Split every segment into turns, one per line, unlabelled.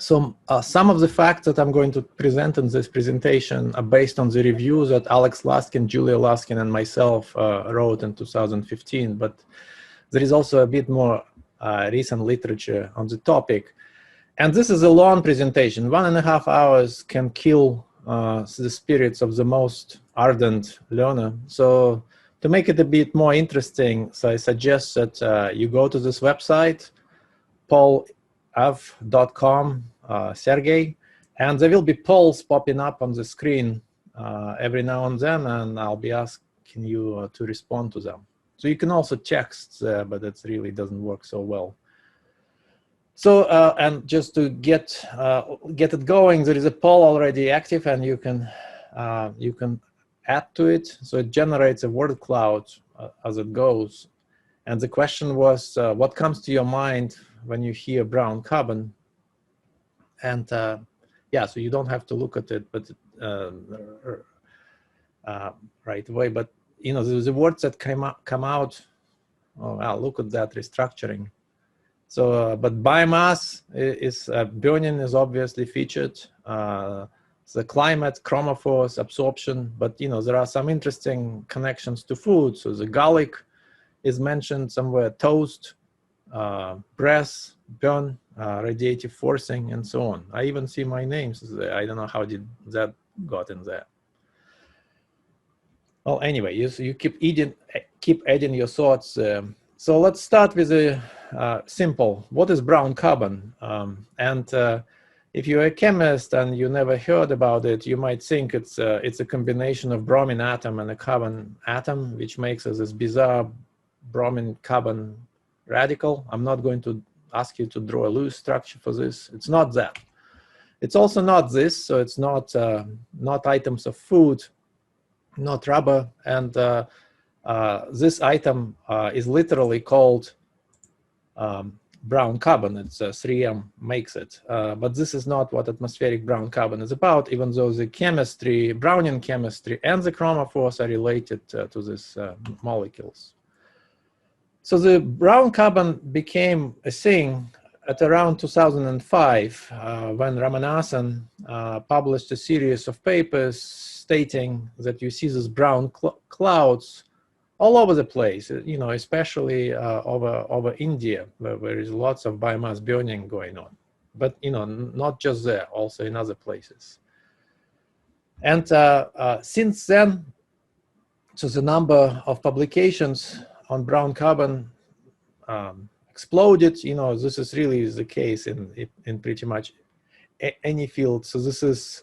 So some of the facts that I'm going to present in this presentation are based on the reviews that Alex Laskin, Julia Laskin, and myself wrote in 2015, but there is also a bit more recent literature on the topic. And this is a long presentation. 1.5 hours can kill the spirits of the most ardent learner. So to make it a bit more interesting, so I suggest that you go to this website, paulev.com, Sergey, and there will be polls popping up on the screen every now and then, and I'll be asking you to respond to them. So you can also text there, but it really doesn't work so well. So, and just to get it going, there is a poll already active, and you can add to it. So it generates a word cloud as it goes. And the question was, what comes to your mind when you hear brown carbon? And yeah, so you don't have to look at it, but right away. But you know, the words that come out. Oh wow! Look at that restructuring. So, but biomass is burning is obviously featured. The climate, chromophores, absorption. But you know, there are some interesting connections to food. So the garlic is mentioned somewhere. Toast, BrC, burn, radiative forcing, and so on. I even see my names there. I don't know how did that got in there. Well, anyway, you keep adding your thoughts. So let's start with a simple. What is brown carbon? If you're a chemist and you never heard about it, you might think it's a combination of bromine atom and a carbon atom, which makes us this bizarre bromine carbon radical. I'm not going to ask you to draw a Lewis structure for this. It's not that. It's also not this. So it's not items of food, not rubber, and this item is literally called brown carbon. It's 3M makes it, but this is not what atmospheric brown carbon is about, even though the chemistry, Brownian chemistry, and the chromophores are related to these molecules. So the brown carbon became a thing at around 2005 when Ramanathan published a series of papers stating that you see these brown clouds all over the place, you know, especially over India, where there is lots of biomass burning going on. But, you know, not just there, also in other places. And since then, so the number of publications on brown carbon exploded. You know, this is really the case in pretty much any field. So this is,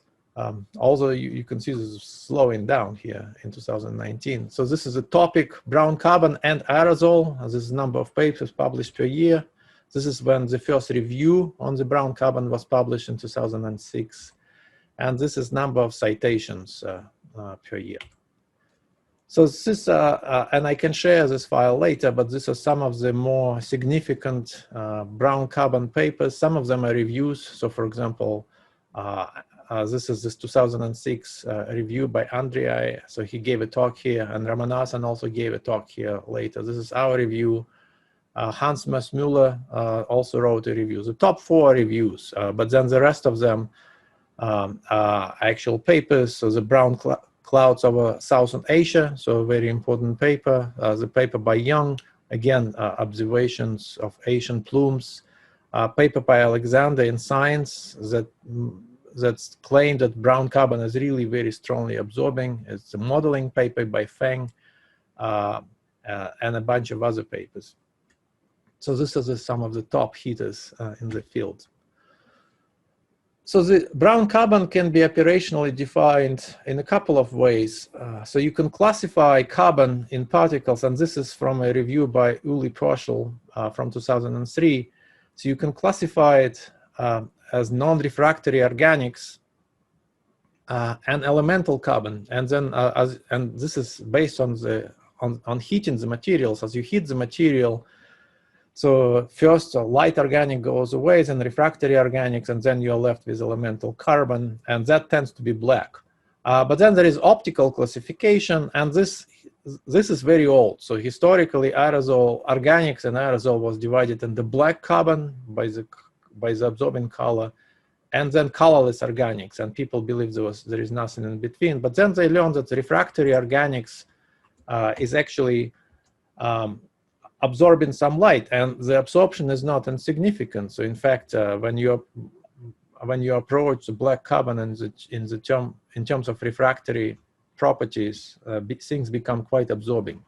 although you can see this is slowing down here in 2019. So this is a topic, brown carbon and aerosol. This is the number of papers published per year. This is when the first review on the brown carbon was published in 2006. And this is number of citations per year. So this, and I can share this file later, but these are some of the more significant brown carbon papers. Some of them are reviews. So for example, this is this 2006 review by Andrei. So he gave a talk here, and Ramanathan also gave a talk here later. This is our review. Hans Müller also wrote a review. The top 4 reviews, but then the rest of them are actual papers. So the brown clouds over Southern Asia, so a very important paper. The paper by Young, again, observations of Asian plumes. Paper by Alexander in Science that's claimed that brown carbon is really very strongly absorbing. It's a modeling paper by Feng and a bunch of other papers. So this is some of the top hitters in the field. So the brown carbon can be operationally defined in a couple of ways. So you can classify carbon in particles, and this is from a review by Uli Proschel from 2003. So you can classify it as non-refractory organics and elemental carbon, and then and this is based on heating the materials. As you heat the material, so first light organic goes away, then refractory organics, and then you're left with elemental carbon, and that tends to be black. But then there is optical classification, and this is very old. So historically, aerosol organics and aerosol was divided into black carbon by the absorbing color, and then colorless organics, and people believe there is nothing in between. But then they learned that the refractory organics is actually absorbing some light, and the absorption is not insignificant. So in fact, when you approach the black carbon in terms of refractory properties, things become quite absorbing.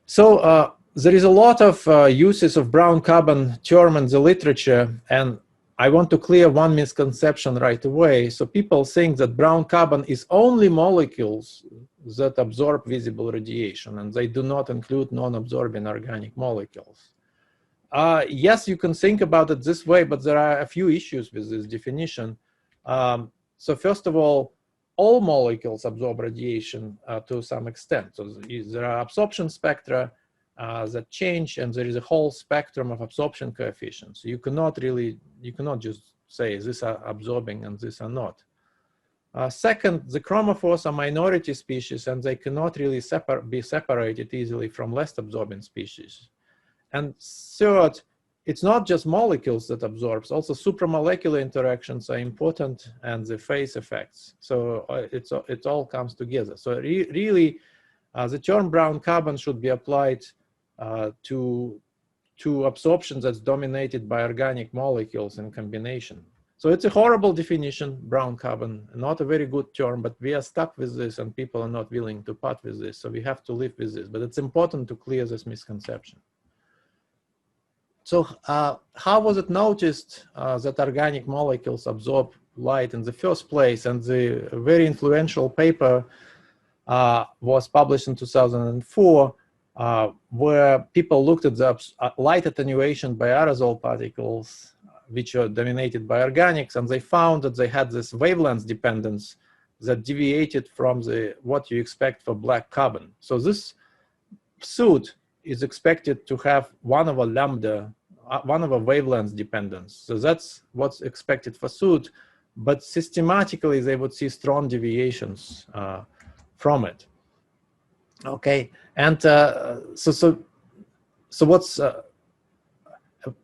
So there is a lot of uses of brown carbon term in the literature, and I want to clear one misconception right away. So people think that brown carbon is only molecules that absorb visible radiation, and they do not include non-absorbing organic molecules. Yes, you can think about it this way, but there are a few issues with this definition. So first of all molecules absorb radiation to some extent. So there are absorption spectra that change, and there is a whole spectrum of absorption coefficients. You cannot just say these are absorbing and these are not. Second, the chromophores are minority species, and they cannot really be separated easily from less absorbing species. And third, it's not just molecules that absorbs, also supramolecular interactions are important, and the phase effects. So it all comes together. So really, the term brown carbon should be applied to absorption that's dominated by organic molecules in combination. So it's a horrible definition, brown carbon, not a very good term, but we are stuck with this, and people are not willing to part with this. So we have to live with this, but it's important to clear this misconception. So how was it noticed that organic molecules absorb light in the first place? And the very influential paper was published in 2004, where people looked at the light attenuation by aerosol particles, which are dominated by organics, and they found that they had this wavelength dependence that deviated from what you expect for black carbon. So this suit is expected to have 1/λ, 1/λ wavelength dependence. So that's what's expected for soot, but systematically they would see strong deviations from it. Okay, and so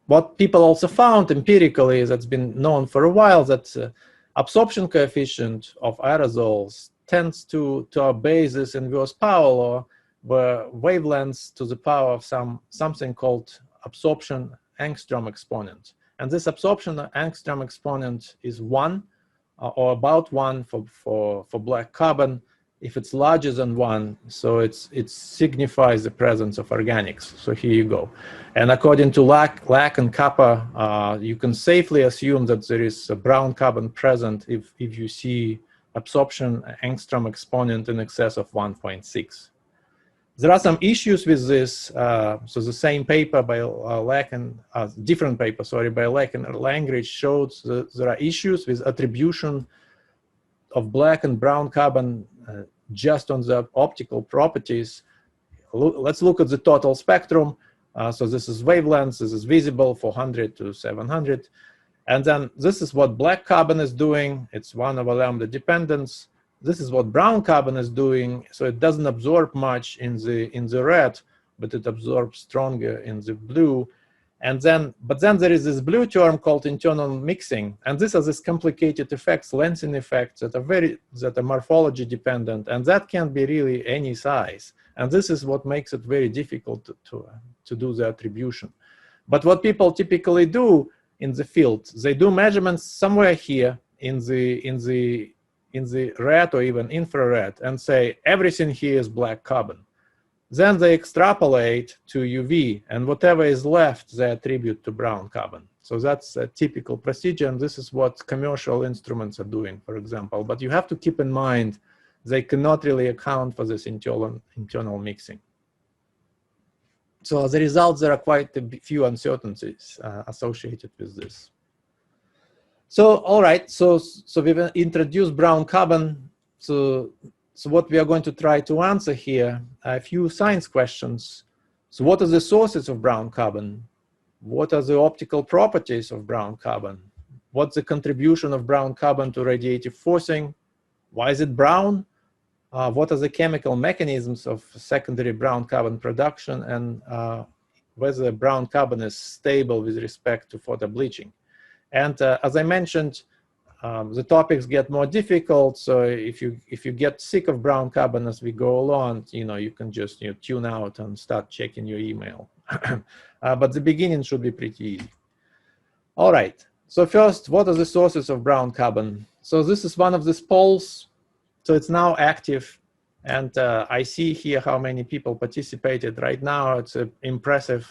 what people also found empirically, that's been known for a while, that absorption coefficient of aerosols tends to obey this inverse power law, where wavelengths to the power of something called absorption angstrom exponent. And this absorption angstrom exponent is 1 or about 1 for black carbon. If it's larger than 1, so it signifies the presence of organics. So here you go. And according to Lack and Kappa, you can safely assume that there is a brown carbon present if you see absorption angstrom exponent in excess of 1.6. There are some issues with this. So the same paper by Lack and different paper, sorry, by Lack and Langridge showed that there are issues with attribution of black and brown carbon just on the optical properties. Let's look at the total spectrum. So this is wavelengths, this is visible, 400 to 700. And then this is what black carbon is doing. It's 1/λ dependence. This is what brown carbon is doing. So it doesn't absorb much in the red, but it absorbs stronger in the blue. And but then there is this blue term called internal mixing, and these are these complicated effects, lensing effects that are morphology dependent, and that can be really any size. And this is what makes it very difficult to do the attribution. But what people typically do in the field, they do measurements somewhere here in the red or even infrared, and say everything here is black carbon. Then they extrapolate to UV, and whatever is left, they attribute to brown carbon. So that's a typical procedure, and this is what commercial instruments are doing, for example. But you have to keep in mind, they cannot really account for this internal mixing. So as a result, there are quite a few uncertainties associated with this. So, all right, so we've introduced brown carbon. So what we are going to try to answer here are a few science questions. So what are the sources of brown carbon? What are the optical properties of brown carbon? What's the contribution of brown carbon to radiative forcing? Why is it brown? What are the chemical mechanisms of secondary brown carbon production, and whether brown carbon is stable with respect to photobleaching? And as I mentioned, the topics get more difficult. So if you get sick of brown carbon as we go along, you can just tune out and start checking your email. But the beginning should be pretty easy. All right. So first, what are the sources of brown carbon? So this is one of these polls. So it's now active. And I see here how many people participated. Right now, it's an impressive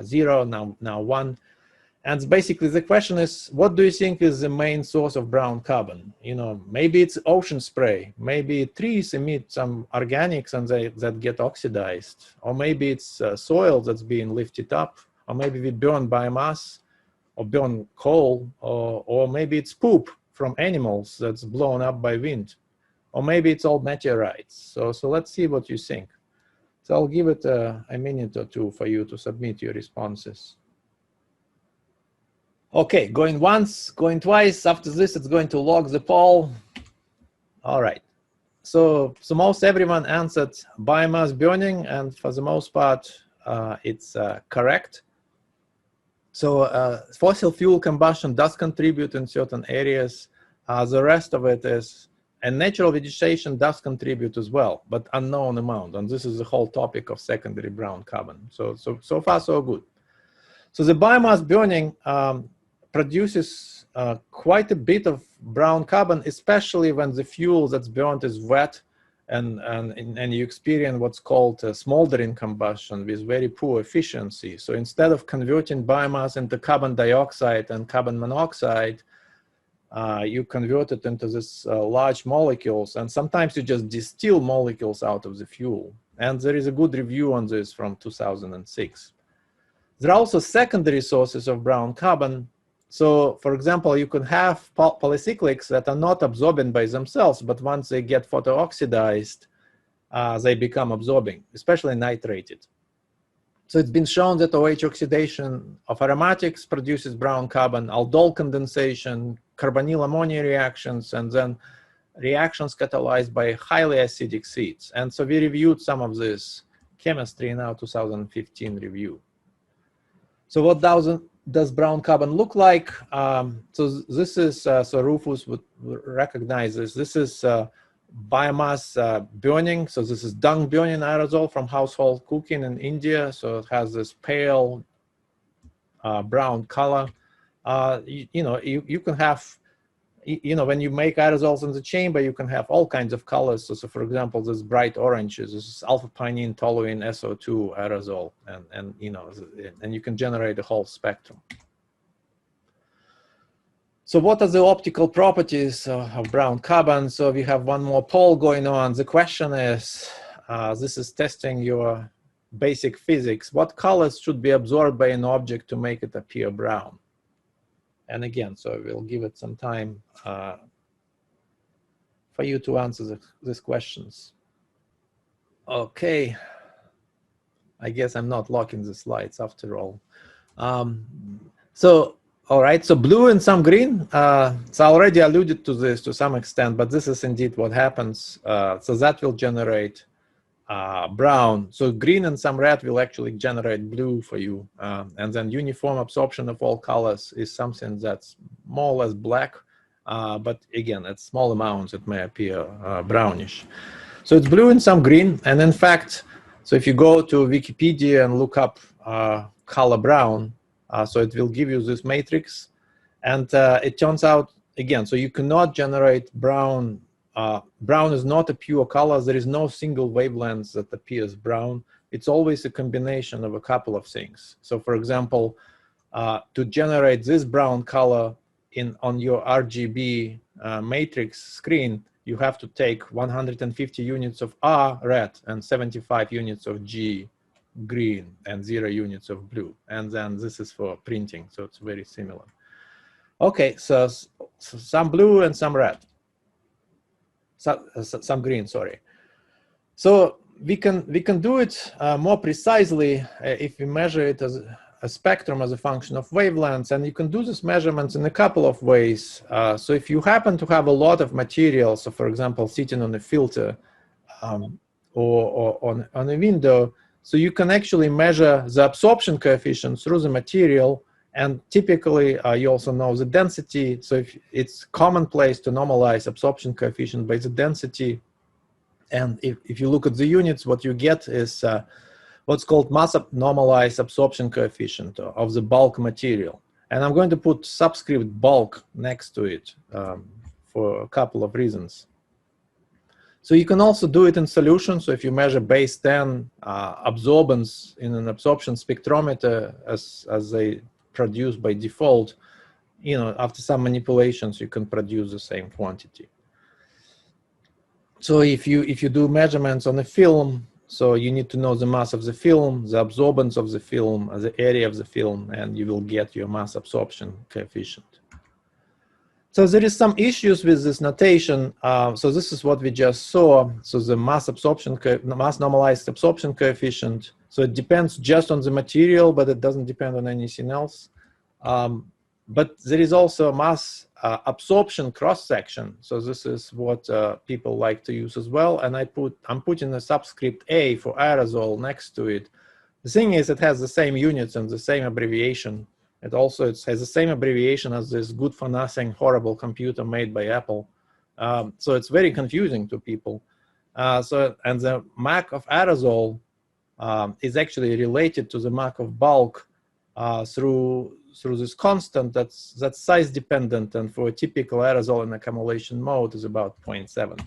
0, now 1. And basically, the question is, what do you think is the main source of brown carbon? Maybe it's ocean spray. Maybe trees emit some organics and that get oxidized. Or maybe it's soil that's being lifted up. Or maybe we burn biomass or burn coal. Or maybe it's poop from animals that's blown up by wind. Or maybe it's all meteorites. So let's see what you think. So I'll give it a minute or two for you to submit your responses. Okay, going once, going twice. After this, it's going to log the poll. All right. So most everyone answered biomass burning, and for the most part, it's correct. So fossil fuel combustion does contribute in certain areas. The rest of it is, and natural vegetation does contribute as well, but unknown amount. And this is the whole topic of secondary brown carbon. So far, so good. So the biomass burning produces quite a bit of brown carbon, especially when the fuel that's burnt is wet and you experience what's called smoldering combustion with very poor efficiency. So instead of converting biomass into carbon dioxide and carbon monoxide, you convert it into this large molecules, and sometimes you just distill molecules out of the fuel. And there is a good review on this from 2006. There are also secondary sources of brown carbon. So, for example, you can have polycyclics that are not absorbing by themselves, but once they get photooxidized, they become absorbing, especially nitrated. So it's been shown that OH oxidation of aromatics produces brown carbon, aldol condensation, carbonyl ammonia reactions, and then reactions catalyzed by highly acidic seeds. And so we reviewed some of this chemistry in our 2015 review. So what does brown carbon look like? So this is, so Rufus would recognize this. This is biomass burning. So this is dung burning aerosol from household cooking in India. So it has this pale brown color. You can have, when you make aerosols in the chamber, you can have all kinds of colors. So for example, this bright orange is this is alpha-pinene toluene SO2 aerosol, and you can generate the whole spectrum. So what are the optical properties of brown carbon? So we have one more poll going on. The question is, this is testing your basic physics. What colors should be absorbed by an object to make it appear brown? And again, so we'll give it some time for you to answer these questions. Okay. I guess I'm not locking the slides after all. All right, so blue and some green. So I already alluded to this to some extent, but this is indeed what happens. So that will generate brown. So green and some red will actually generate blue for you. And then uniform absorption of all colors is something that's more or less black. But again, at small amounts, it may appear brownish. So it's blue and some green. And in fact, so if you go to Wikipedia and look up color brown, so it will give you this matrix. And it turns out, again, so you cannot generate brown. Brown is not a pure color. There is no single wavelength that appears brown. It's always a combination of a couple of things. So for example, to generate this brown color on your RGB matrix screen, you have to take 150 units of R red and 75 units of G green and 0 units of blue. And then this is for printing, so it's very similar. Okay, so some blue and some red. Some green, sorry. So we can do it more precisely if we measure it as a spectrum as a function of wavelengths, and you can do this measurements in a couple of ways. So if you happen to have a lot of material, so for example, sitting on a filter or on a window, so you can actually measure the absorption coefficient through the material And typically, you also know the density. So if it's commonplace to normalize absorption coefficient by the density. And if you look at the units, what you get is what's called mass normalized absorption coefficient of the bulk material. And I'm going to put subscript bulk next to it for a couple of reasons. So you can also do it in solution. So if you measure base 10 absorbance in an absorption spectrometer as they produce by default, you know, after some manipulations, you can produce the same quantity. So if you do measurements on a film, so you need to know the mass of the film, the absorbance of the film, the area of the film, and you will get your mass absorption coefficient. So there is some issues with this notation. So this is what we just saw. So the mass normalized absorption coefficient. So it depends just on the material, but it doesn't depend on anything else. But there is also a mass absorption cross section. So this is what people like to use as well. And I'm putting a subscript A for aerosol next to it. The thing is, it has the same units and the same abbreviation. It has the same abbreviation as this good for nothing horrible computer made by Apple. So it's very confusing to people. And the Mach of aerosol is actually related to the Mach of bulk through this constant that's size dependent, and for a typical aerosol in accumulation mode is about 0.7.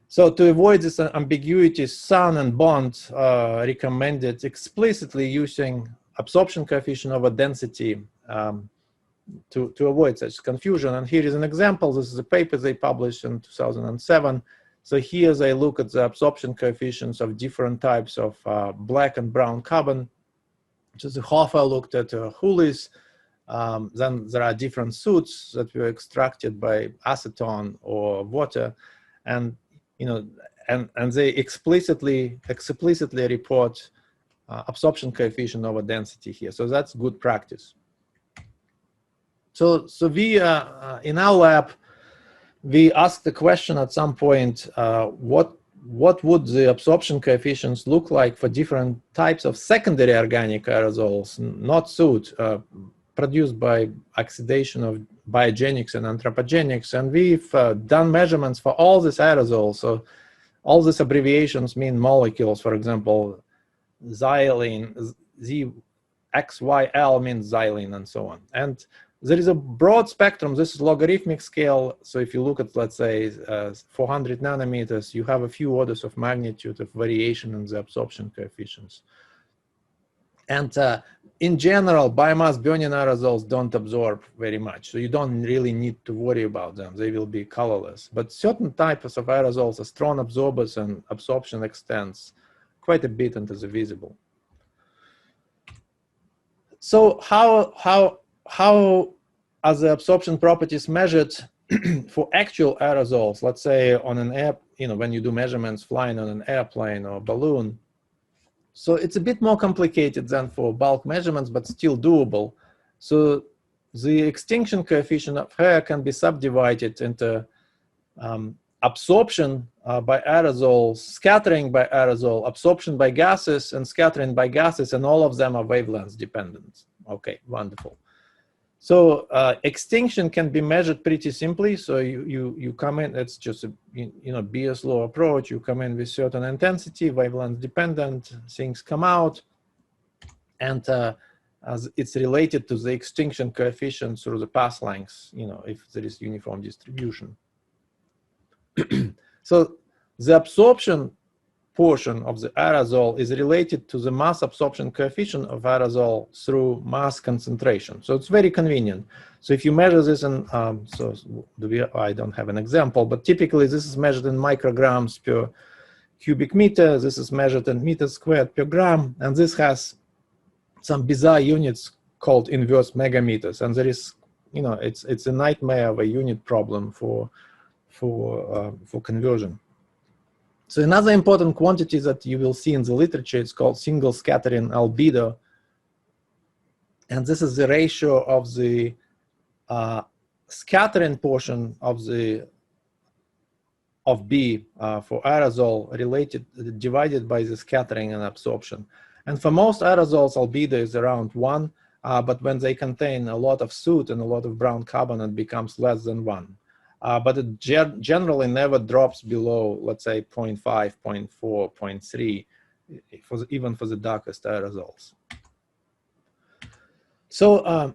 So to avoid this ambiguity, Sun and Bond recommended explicitly using absorption coefficient over density to avoid such confusion. And here is an example. This is a paper they published in 2007. So here they look at the absorption coefficients of different types of black and brown carbon. So the Hofer looked at Hulis. Then there are different soutes that were extracted by acetone or water, and you know, and they explicitly report absorption coefficient over density here. So that's good practice. So we in our lab we asked the question at some point, what would the absorption coefficients look like for different types of secondary organic aerosols, not soot, produced by oxidation of biogenics and anthropogenics? And we've done measurements for all these aerosols. So all these abbreviations mean molecules. For example, xylene, XYL means xylene, and so on. And there is a broad spectrum. This is logarithmic scale. So if you look at, let's say, 400 nanometers, you have a few orders of magnitude of variation in the absorption coefficients. And in general, biomass burning aerosols don't absorb very much. So you don't really need to worry about them. They will be colorless. But certain types of aerosols are strong absorbers, and absorption extends quite a bit into the visible. So how are the absorption properties measured for actual aerosols? Let's say on an air, you know, when you do measurements flying on an airplane or balloon. So it's a bit more complicated than for bulk measurements, but still doable. So the extinction coefficient of air can be subdivided into absorption by aerosols, scattering by aerosol, absorption by gases, and scattering by gases, and all of them are wavelength dependent. Okay, wonderful. So extinction can be measured pretty simply. So you come in, it's just a Beer's law approach. You come in with certain intensity, wavelength dependent, things come out, and as it's related to the extinction coefficient through the path lengths, you know, if there is uniform distribution. So the absorption portion of the aerosol is related to the mass absorption coefficient of aerosol through mass concentration. So it's very convenient. So if you measure this in, I don't have an example, but typically this is measured in micrograms per cubic meter. This is measured in meters squared per gram. And this has some bizarre units called inverse megameters. And there is, you know, it's a nightmare of a unit problem for conversion. So another important quantity that you will see in the literature is called single scattering albedo. And this is the ratio of the scattering portion of B for aerosol divided by the scattering and absorption. And for most aerosols, albedo is around 1. but when they contain a lot of soot and a lot of brown carbon, it becomes less than 1. But it generally never drops below, let's say, 0.5, 0.4, 0.3, even for the darkest aerosols. So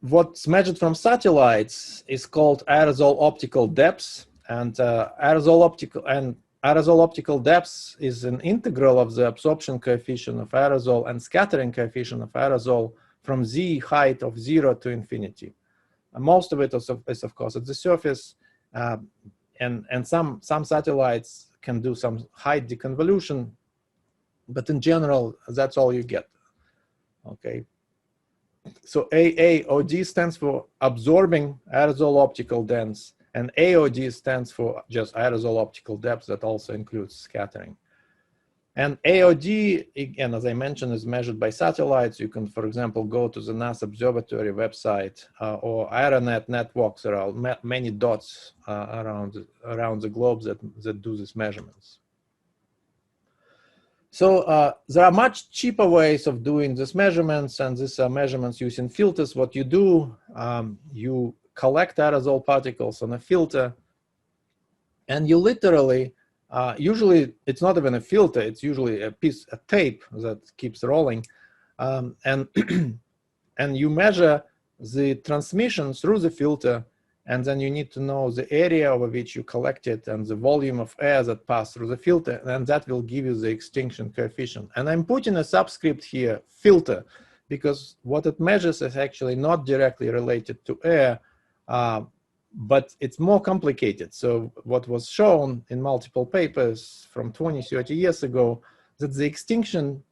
what's measured from satellites is called aerosol optical depth, and aerosol optical depth is an integral of the absorption coefficient of aerosol and scattering coefficient of aerosol from z height of 0 to infinity. And most of it is of course at the surface, and some satellites can do some height deconvolution, but in general that's all you get. Okay. So AAOD stands for absorbing aerosol optical dense, and AOD stands for just aerosol optical depth that also includes scattering. And AOD, again, as I mentioned, is measured by satellites. You can, for example, go to the NASA Observatory website or Aeronet networks. There are many dots around the globe that do these measurements. So there are much cheaper ways of doing these measurements, and these are measurements using filters. What you do, you collect aerosol particles on a filter, and you literally, usually it's not even a filter, it's usually a tape that keeps rolling, and and you measure the transmission through the filter, and then you need to know the area over which you collect it and the volume of air that passed through the filter, and that will give you the extinction coefficient. And I'm putting a subscript here, filter, because what it measures is actually not directly related to air, but it's more complicated. So what was shown in multiple papers from 20, 30 years ago, that the extinction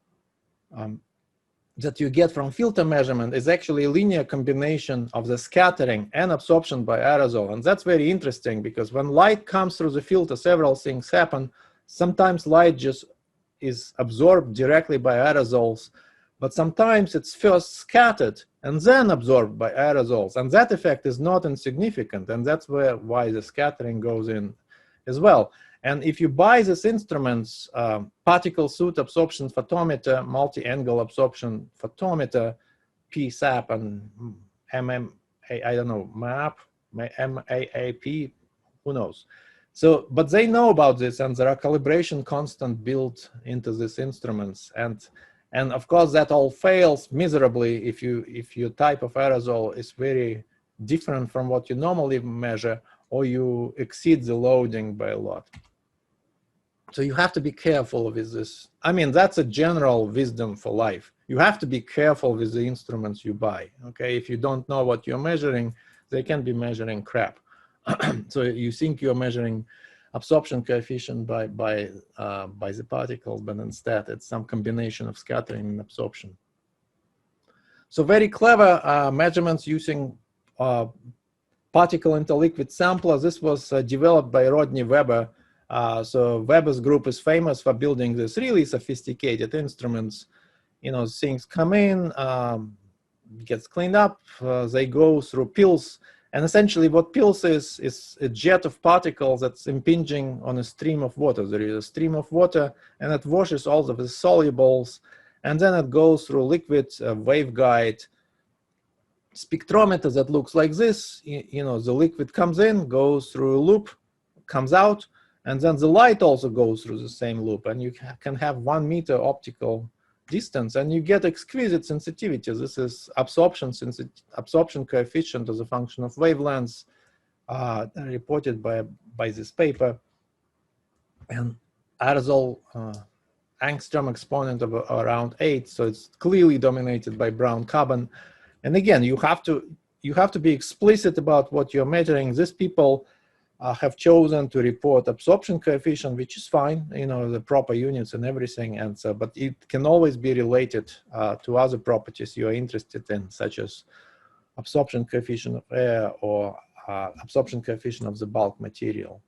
that you get from filter measurement is actually a linear combination of the scattering and absorption by aerosol. And that's very interesting, because when light comes through the filter, several things happen. Sometimes light just is absorbed directly by aerosols, but sometimes it's first scattered and then absorbed by aerosols. And that effect is not insignificant, and that's why the scattering goes in as well. And if you buy these instruments, particle soot absorption photometer, multi-angle absorption photometer, PSAP and I don't know, MAP, who knows? So, but they know about this, and there are calibration constant built into these instruments. And of course, that all fails miserably if your type of aerosol is very different from what you normally measure, or you exceed the loading by a lot. So you have to be careful with this. I mean, that's a general wisdom for life. You have to be careful with the instruments you buy. Okay, if you don't know what you're measuring, they can be measuring crap. So you think you're measuring absorption coefficient by the particles, but instead it's some combination of scattering and absorption. So very clever measurements using particle interliquid sampler. This was developed by Rodney Weber. So Weber's group is famous for building these really sophisticated instruments. You know, things come in, gets cleaned up, they go through pills. And essentially what pills is a jet of particles that's impinging on a stream of water. There is a stream of water, and it washes all of the solubles, and then it goes through liquid waveguide spectrometer that looks like this. You know, the liquid comes in, goes through a loop, comes out, and then the light also goes through the same loop, and you can have 1 meter optical distance, and you get exquisite sensitivity. This is absorption coefficient as a function of wavelengths, reported by this paper, and aerosol angstrom exponent of around 8. So it's clearly dominated by brown carbon. And again, you have to be explicit about what you're measuring. These people have chosen to report absorption coefficient, which is fine, you know, the proper units and everything. And so, but it can always be related to other properties you are interested in, such as absorption coefficient of air or absorption coefficient of the bulk material.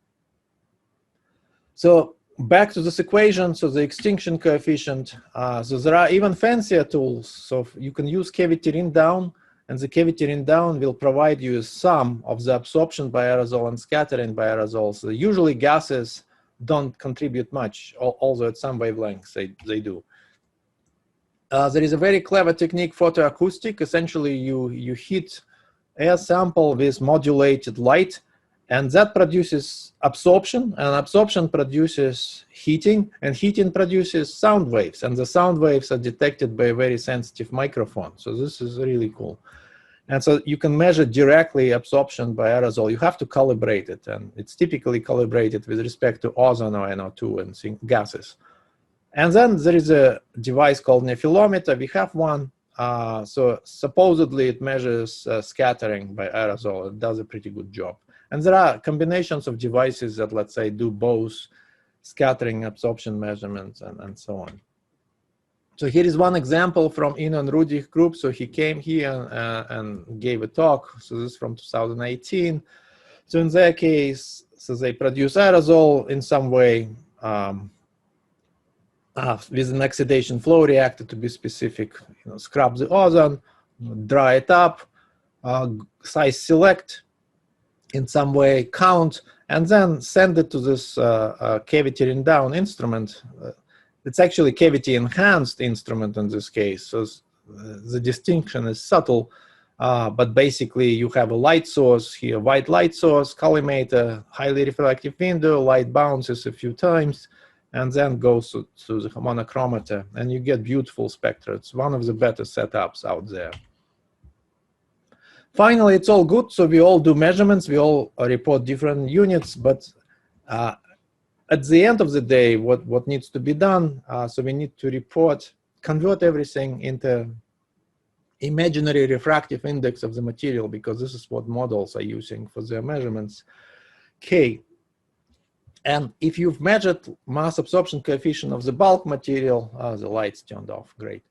So back to this equation, so the extinction coefficient. So there are even fancier tools. So you can use cavity ring down, and the cavity ring down will provide you a sum of the absorption by aerosol and scattering by aerosols. So usually gases don't contribute much, although at some wavelengths they do. There is a very clever technique, photoacoustic. Essentially, you hit air sample with modulated light, and that produces absorption, and absorption produces heating, and heating produces sound waves, and the sound waves are detected by a very sensitive microphone. So this is really cool. And so you can measure directly absorption by aerosol. You have to calibrate it, and it's typically calibrated with respect to ozone or NO2 and gases. And then there is a device called nephelometer. We have one. So supposedly it measures scattering by aerosol. It does a pretty good job. And there are combinations of devices that, let's say, do both scattering, absorption measurements, and so on. So here is one example from Ino and Rudy's group. So he came here and gave a talk. So this is from 2018. So in their case, so they produce aerosol in some way with an oxidation flow reactor, to be specific. Scrub the ozone, dry it up, size select, in some way count, and then send it to this cavity down instrument. It's actually cavity enhanced instrument in this case, so the distinction is subtle, but basically you have a light source here, white light source, collimator, highly reflective window, light bounces a few times, and then goes to the monochromator, and you get beautiful spectra. It's one of the better setups out there. Finally, it's all good. So we all do measurements. We all report different units. But at the end of the day, what needs to be done? So we need to report, convert everything into imaginary refractive index of the material, because this is what models are using for their measurements, K. And if you've measured mass absorption coefficient of the bulk material, the light's turned off, great.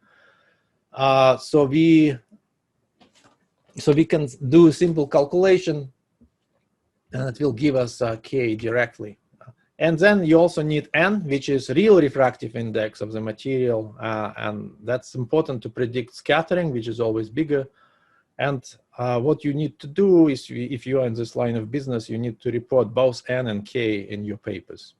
So we can do a simple calculation, and it will give us K directly. And then you also need N, which is real refractive index of the material, and that's important to predict scattering, which is always bigger. And what you need to do is, if you are in this line of business, you need to report both N and K in your papers.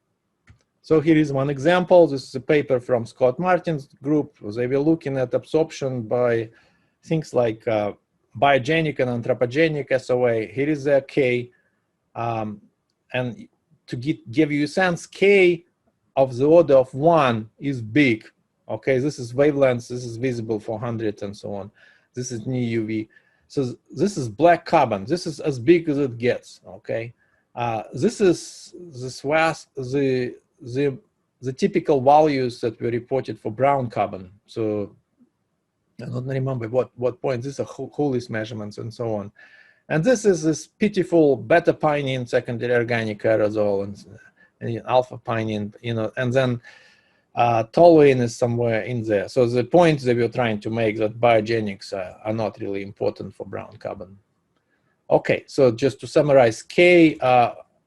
So here is one example. This is a paper from Scott Martin's group. They were looking at absorption by things like biogenic and anthropogenic SOA. Here is a K. And to give you a sense, K of the order of 1 is big. Okay, this is wavelengths. This is visible for hundreds and so on. This is near UV. So this is black carbon. This is as big as it gets. Okay, this is the typical values that were reported for brown carbon. So I don't remember what point. These are Hulis measurements and so on. And this is this pitiful beta pinene secondary organic aerosol and alpha pinene, and then toluene is somewhere in there. So the point that we're trying to make that biogenics are not really important for brown carbon. Okay, so just to summarize, K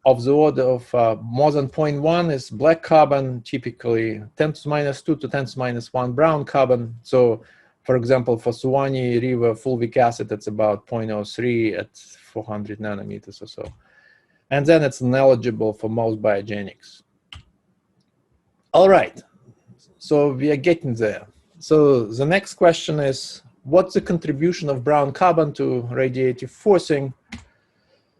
of the order of more than 0.1 is black carbon, typically 10 to the minus 2 to 10 to the minus 1 brown carbon. So for example, for Suwannee River fulvic acid, it's about 0.03 at 400 nanometers or so. And then it's ineligible for most biogenics. All right, so we are getting there. So the next question is, what's the contribution of brown carbon to radiative forcing?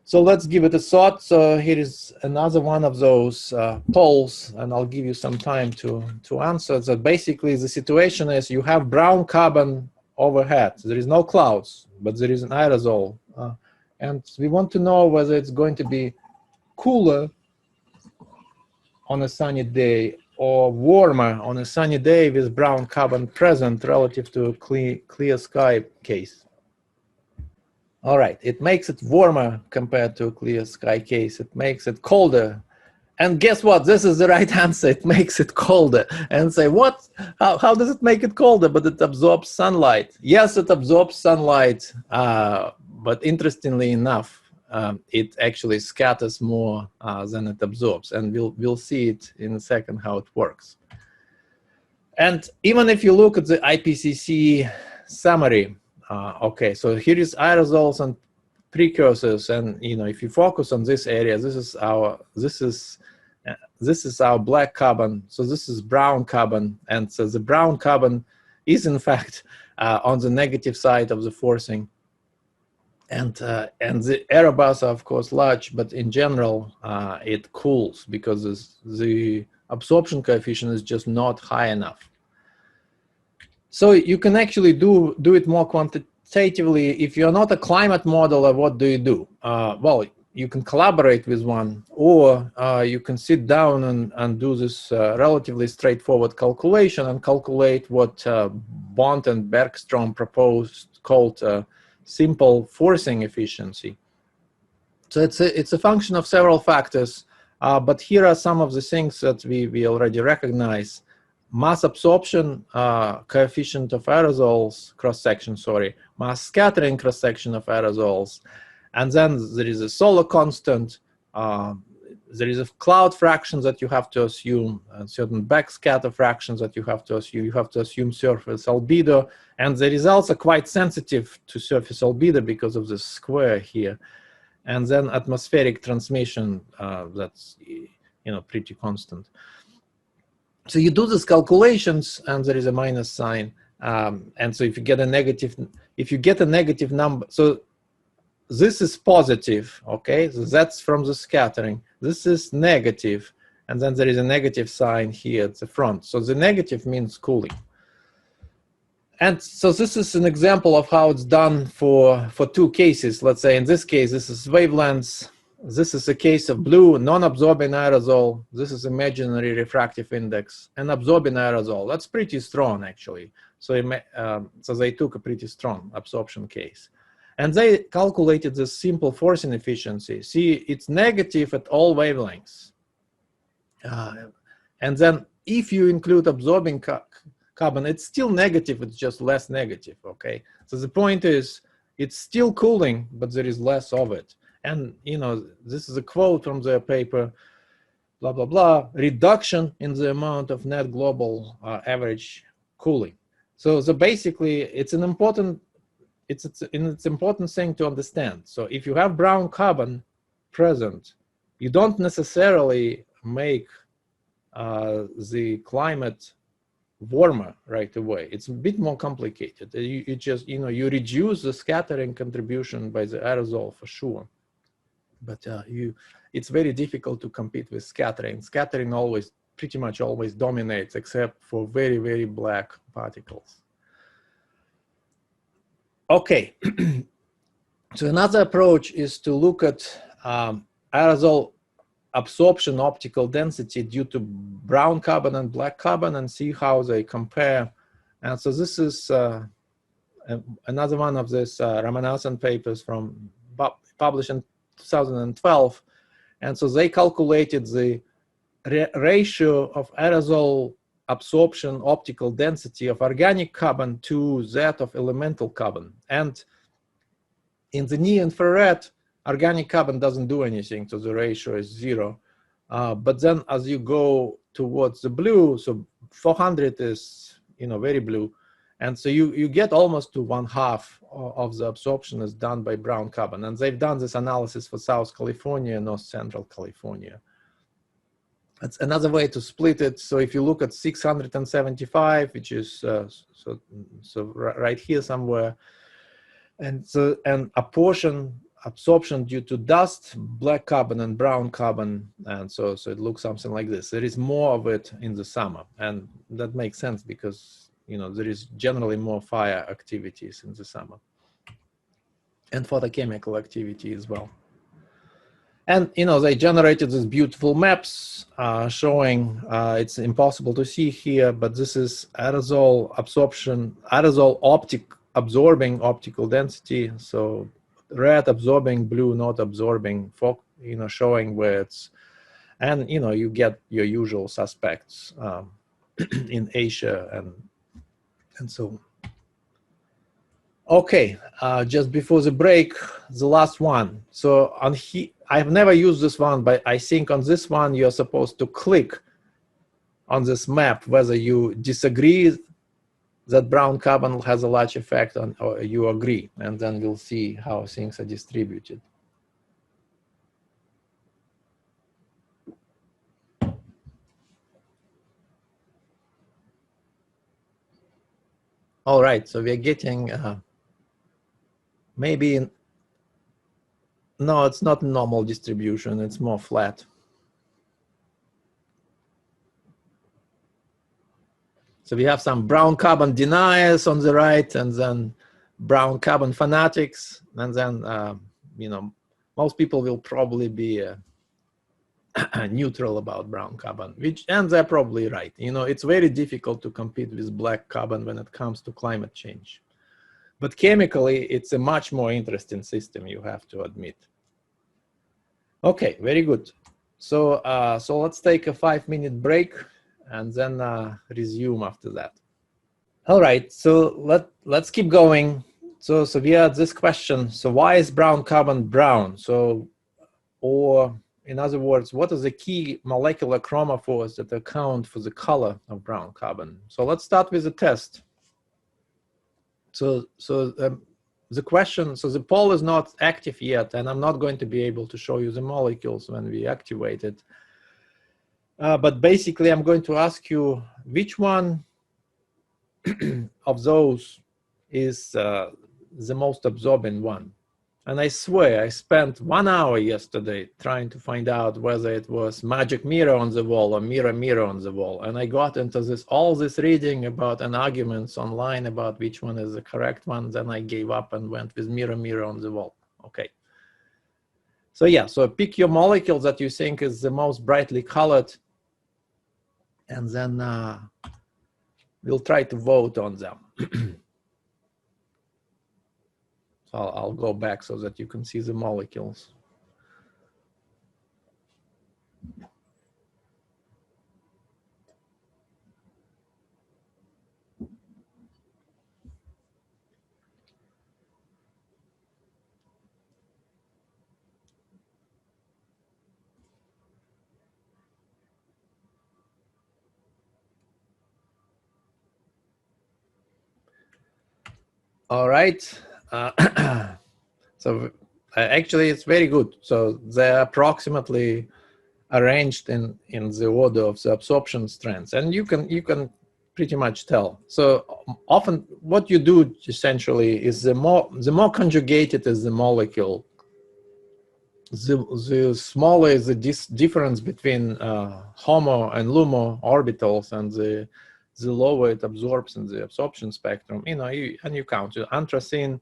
So let's give it a thought. So here is another one of those polls, and I'll give you some time to answer. So basically the situation is you have brown carbon overhead. There is no clouds, but there is an aerosol. And we want to know whether it's going to be cooler on a sunny day or warmer on a sunny day with brown carbon present relative to a clear sky case. All right, it makes it warmer compared to a clear sky case. It makes it colder. And guess what? This is the right answer. It makes it colder. And say, what? How does it make it colder? But it absorbs sunlight. Yes, it absorbs sunlight. But interestingly enough, it actually scatters more than it absorbs. And we'll see it in a second how it works. And even if you look at the IPCC summary, okay, so here is aerosols and precursors, and if you focus on this area, this is our black carbon. So this is brown carbon, and so the brown carbon is in fact on the negative side of the forcing. And the aerobars are of course large, but in general it cools because the absorption coefficient is just not high enough. So you can actually do it more quantitatively. If you're not a climate modeler, what do you do? Well, you can collaborate with one, or you can sit down and do this relatively straightforward calculation and calculate what Bond and Bergstrom proposed called simple forcing efficiency. So it's a function of several factors, but here are some of the things that we already recognize. Mass absorption coefficient of aerosols, cross-section, sorry, mass scattering cross-section of aerosols, and then there is a solar constant, there is a cloud fraction that you have to assume, certain backscatter fractions that you have to assume surface albedo, and the results are quite sensitive to surface albedo because of the square here. And then atmospheric transmission, that's pretty constant. So you do these calculations, and there is a minus sign, and so if you get a negative number, so this is positive, okay? So that's from the scattering. This is negative, and then there is a negative sign here at the front. So the negative means cooling. And so this is an example of how it's done for two cases. Let's say in this case, this is wavelengths. This is a case of blue, non-absorbing aerosol. This is imaginary refractive index, and absorbing aerosol. That's pretty strong, actually. So, so they took a pretty strong absorption case. And they calculated this simple forcing efficiency. See, it's negative at all wavelengths. And then if you include absorbing carbon, it's still negative, it's just less negative, okay? So the point is, it's still cooling, but there is less of it. And, this is a quote from their paper, blah, blah, blah, reduction in the amount of net global average cooling. So basically, it's an important thing to understand. So if you have brown carbon present, you don't necessarily make the climate warmer right away. It's a bit more complicated. You just, you reduce the scattering contribution by the aerosol for sure. But it's very difficult to compete with scattering. Scattering pretty much always dominates, except for very, very black particles. Okay, so another approach is to look at aerosol absorption optical density due to brown carbon and black carbon and see how they compare. And so this is another one of these Ramanathan papers published in 2012. And so they calculated the ratio of aerosol absorption optical density of organic carbon to that of elemental carbon. And in the near infrared, organic carbon doesn't do anything, so the ratio is 0. But then as you go towards the blue, so 400 is very blue, and so you get almost to 1/2 of the absorption is done by brown carbon. And they've done this analysis for South California and North Central California. That's another way to split it. So if you look at 675, which is so right here somewhere, and absorption due to dust, black carbon and brown carbon, and so it looks something like this. There is more of it in the summer, and that makes sense because there is generally more fire activities in the summer, and photochemical activity as well. And they generated these beautiful maps showing it's impossible to see here, but this is aerosol absorption, aerosol absorbing optical density. So red absorbing, blue not absorbing, showing where it's, and you get your usual suspects in Asia and so on. Okay, just before the break, the last one. So I've never used this one, but I think on this one you're supposed to click on this map whether you disagree that brown carbon has a large effect on, or you agree, and then we'll see how things are distributed. All right, so we're getting maybe, no, it's not normal distribution, it's more flat. So we have some brown carbon deniers on the right, and then brown carbon fanatics, and then you know, most people will probably be neutral about brown carbon, and they're probably right. You know, it's very difficult to compete with black carbon when it comes to climate change. But chemically, it's a much more interesting system, you have to admit. Okay, very good. So, so let's take a 5-minute break and then resume after that. All right, so let's keep going. So we had this question. So why is brown carbon brown? So, or in other words, what are the key molecular chromophores that account for the color of brown carbon? So let's start with the test. So the question, so the poll is not active yet, and I'm not going to be able to show you the molecules when we activate it. But basically, I'm going to ask you which one of those is the most absorbing one. And I swear, I spent 1 hour yesterday trying to find out whether it was magic mirror on the wall or mirror on the wall. And I got into all this reading about and arguments online about which one is the correct one. Then I gave up and went with mirror on the wall. Okay. So yeah, so pick your molecule that you think is the most brightly colored, and then we'll try to vote on them. So I'll go back so that you can see the molecules. All right. So actually, it's very good. So they're approximately arranged in the order of the absorption strands, and you can pretty much tell. So often, what you do essentially is the more conjugated is the molecule, the smaller is the difference between HOMO and LUMO orbitals, and the lower it absorbs in the absorption spectrum. You know, and you count anthracene.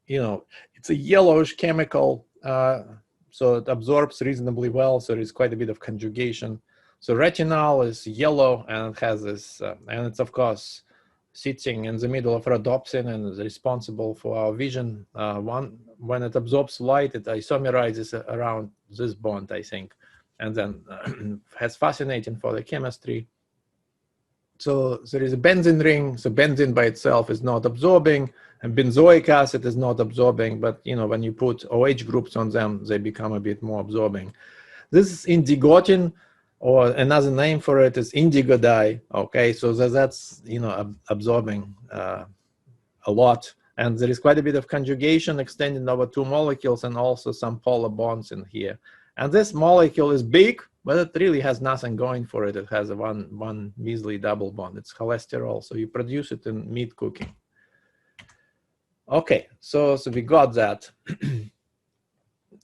You know, it's a yellowish chemical, so it absorbs reasonably well. So there's quite a bit of conjugation. So retinol is yellow and it has this, and it's of course sitting in the middle of rhodopsin and is responsible for our vision. When it absorbs light, it isomerizes around this bond, I think, and then has fascinating for the chemistry. So there is a benzene ring. So benzene by itself is not absorbing, and benzoic acid is not absorbing. But you know, when you put OH groups on them, they become a bit more absorbing. This is indigotin, or another name for it is indigo dye. Okay, so that's, you know, absorbing a lot, and there is quite a bit of conjugation extending over 2 molecules, and also some polar bonds in here. And this molecule is big, but it really has nothing going for it. It has one measly double bond. It's cholesterol, so you produce it in meat cooking. Okay, so we got that.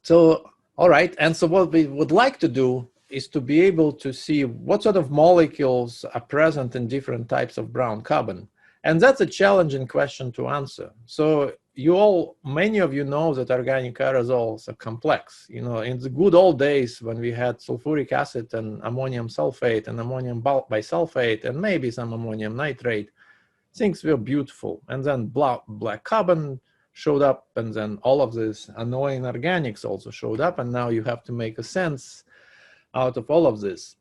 So, all right, and so what we would like to do is to be able to see what sort of molecules are present in different types of brown carbon. And that's a challenging question to answer. So many of you know that organic aerosols are complex. You know, in the good old days when we had sulfuric acid and ammonium sulfate and ammonium bisulfate and maybe some ammonium nitrate, things were beautiful. And then black carbon showed up, and then all of these annoying organics also showed up, and now you have to make a sense out of all of this.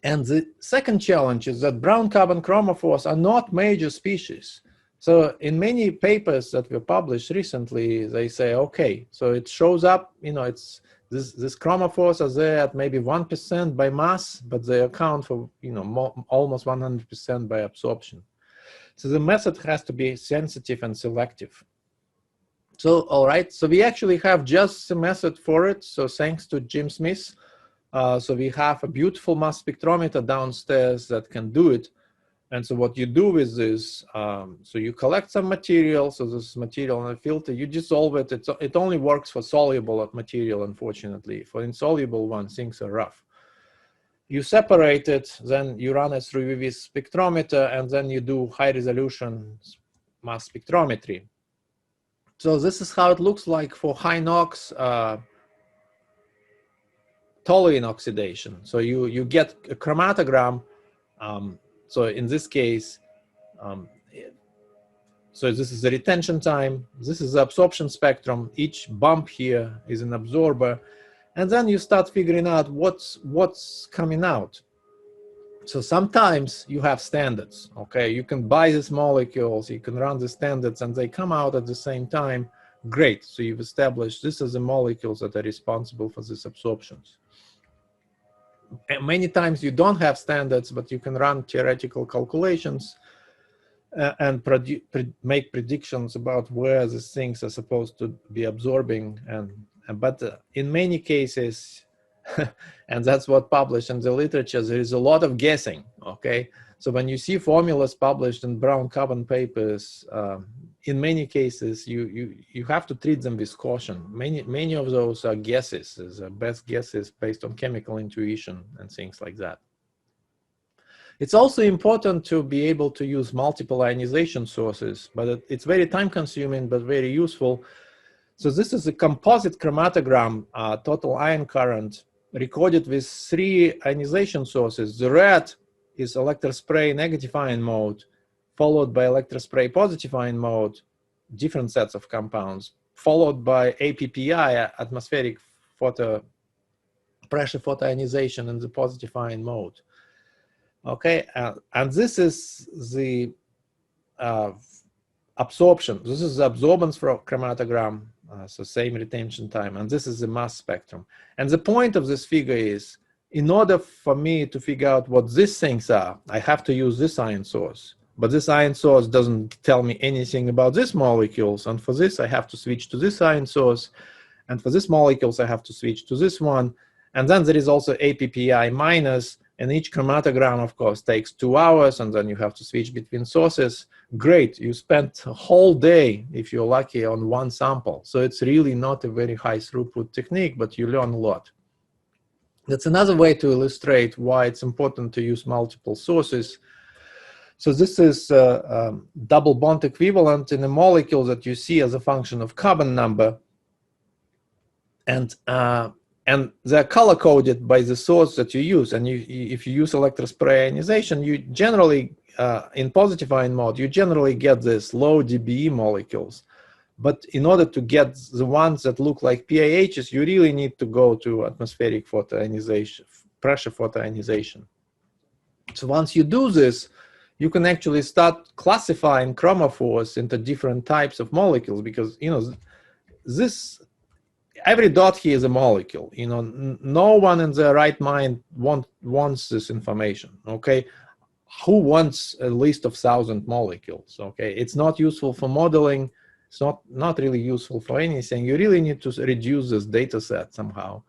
And the second challenge is that brown carbon chromophores are not major species. So in many papers that were published recently, they say, okay, so it shows up, you know, it's this chromophores are there at maybe 1% by mass, but they account for, you know, almost 100% by absorption. So the method has to be sensitive and selective. So, all right, so we actually have just a method for it. So thanks to Jim Smith. So we have a beautiful mass spectrometer downstairs that can do it. And so what you do with this, so you collect some material, so this material in a filter, you dissolve it. It only works for soluble material, unfortunately. For insoluble ones, things are rough. You separate it, then you run it through UV spectrometer, and then you do high resolution mass spectrometry. So this is how it looks like for high NOx toluene oxidation. So you get a chromatogram. So in this case, so this is the retention time. This is the absorption spectrum. Each bump here is an absorber. And then you start figuring out what's coming out. So sometimes you have standards, okay? You can buy these molecules, you can run the standards, and they come out at the same time. Great, so you've established this is the molecules that are responsible for these absorptions. And many times you don't have standards, but you can run theoretical calculations and make predictions about where these things are supposed to be absorbing. But in many cases, and that's what published in the literature, there is a lot of guessing, okay? So when you see formulas published in brown carbon papers, in many cases, you have to treat them with caution. Many of those are guesses, best guesses based on chemical intuition and things like that. It's also important to be able to use multiple ionization sources, but it's very time consuming, but very useful. So this is a composite chromatogram, total ion current, recorded with 3 ionization sources. The red is electrospray negative ion mode, followed by electrospray positive ion mode, different sets of compounds, followed by APPI, atmospheric pressure photoionization in the positive ion mode. Okay, and this is the absorption. This is the absorbance for chromatogram, so same retention time, and this is the mass spectrum. And the point of this figure is, in order for me to figure out what these things are, I have to use this ion source. But this ion source doesn't tell me anything about these molecules, and for this I have to switch to this ion source, and for these molecules I have to switch to this one. And then there is also APPI minus, and each chromatogram, of course, takes 2 hours, and then you have to switch between sources. Great, you spent a whole day, if you're lucky, on one sample. So it's really not a very high throughput technique, but you learn a lot. That's another way to illustrate why it's important to use multiple sources. So this is double bond equivalent in a molecule that you see as a function of carbon number. And they're color-coded by the source that you use. And if you use electrospray ionization, you generally, in positive ion mode, you generally get these low dBe molecules. But in order to get the ones that look like PAHs, you really need to go to atmospheric photoionization, pressure photoionization. So once you do this, you can actually start classifying chromophores into different types of molecules, because, you know, every dot here is a molecule. You know, no one in their right mind wants this information, okay? Who wants a list of 1,000 molecules, okay? It's not useful for modeling. It's not really useful for anything. You really need to reduce this data set somehow.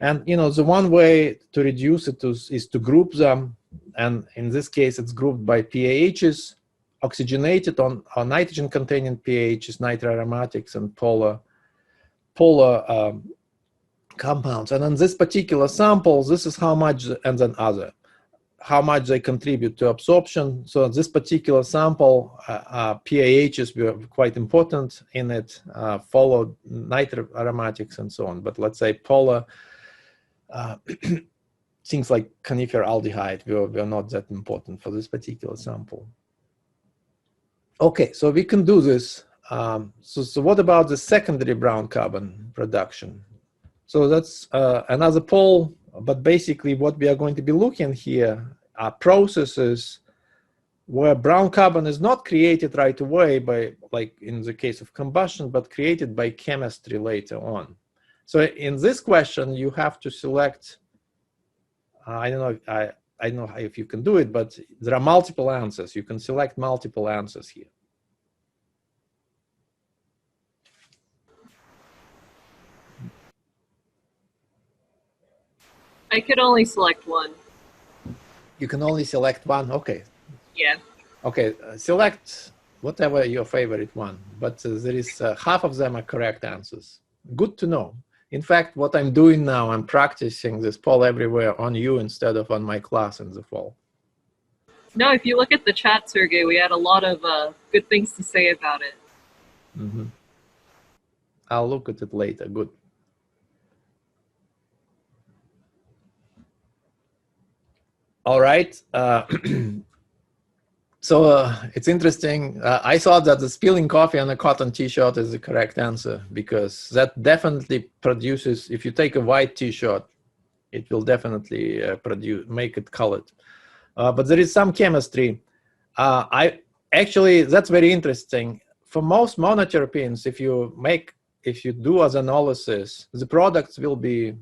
And, you know, the one way to reduce it is to group them. And in this case, it's grouped by PAHs, oxygenated on nitrogen-containing PAHs, nitroaromatics, and polar compounds. And in this particular sample, this is how much, and then how much they contribute to absorption. So in this particular sample, PAHs were quite important in it, followed nitroaromatics and so on. But let's say polar, things like conifer aldehyde were not that important for this particular sample. Okay, so we can do this. So what about the secondary brown carbon production? So that's another poll, but basically what we are going to be looking here are processes where brown carbon is not created right away by, like in the case of combustion, but created by chemistry later on. So in this question, you have to select, I don't know if you can do it, but there are multiple answers. You can select multiple answers here.
I could only select one.
You can only select one, okay.
Yeah.
Okay, select whatever your favorite one, but there is half of them are correct answers. Good to know. In fact, what I'm doing now, I'm practicing this poll everywhere on you instead of on my class in the fall.
No, if you look at the chat, Sergey, we had a lot of good things to say about it.
Mm-hmm. I'll look at it later. Good. All right. So it's interesting. I thought that the spilling coffee on a cotton t-shirt is the correct answer, because that definitely produces, if you take a white t-shirt, it will definitely make it colored. But there is some chemistry. That's very interesting. For most monoterpenes, if you do as analysis, the products will be,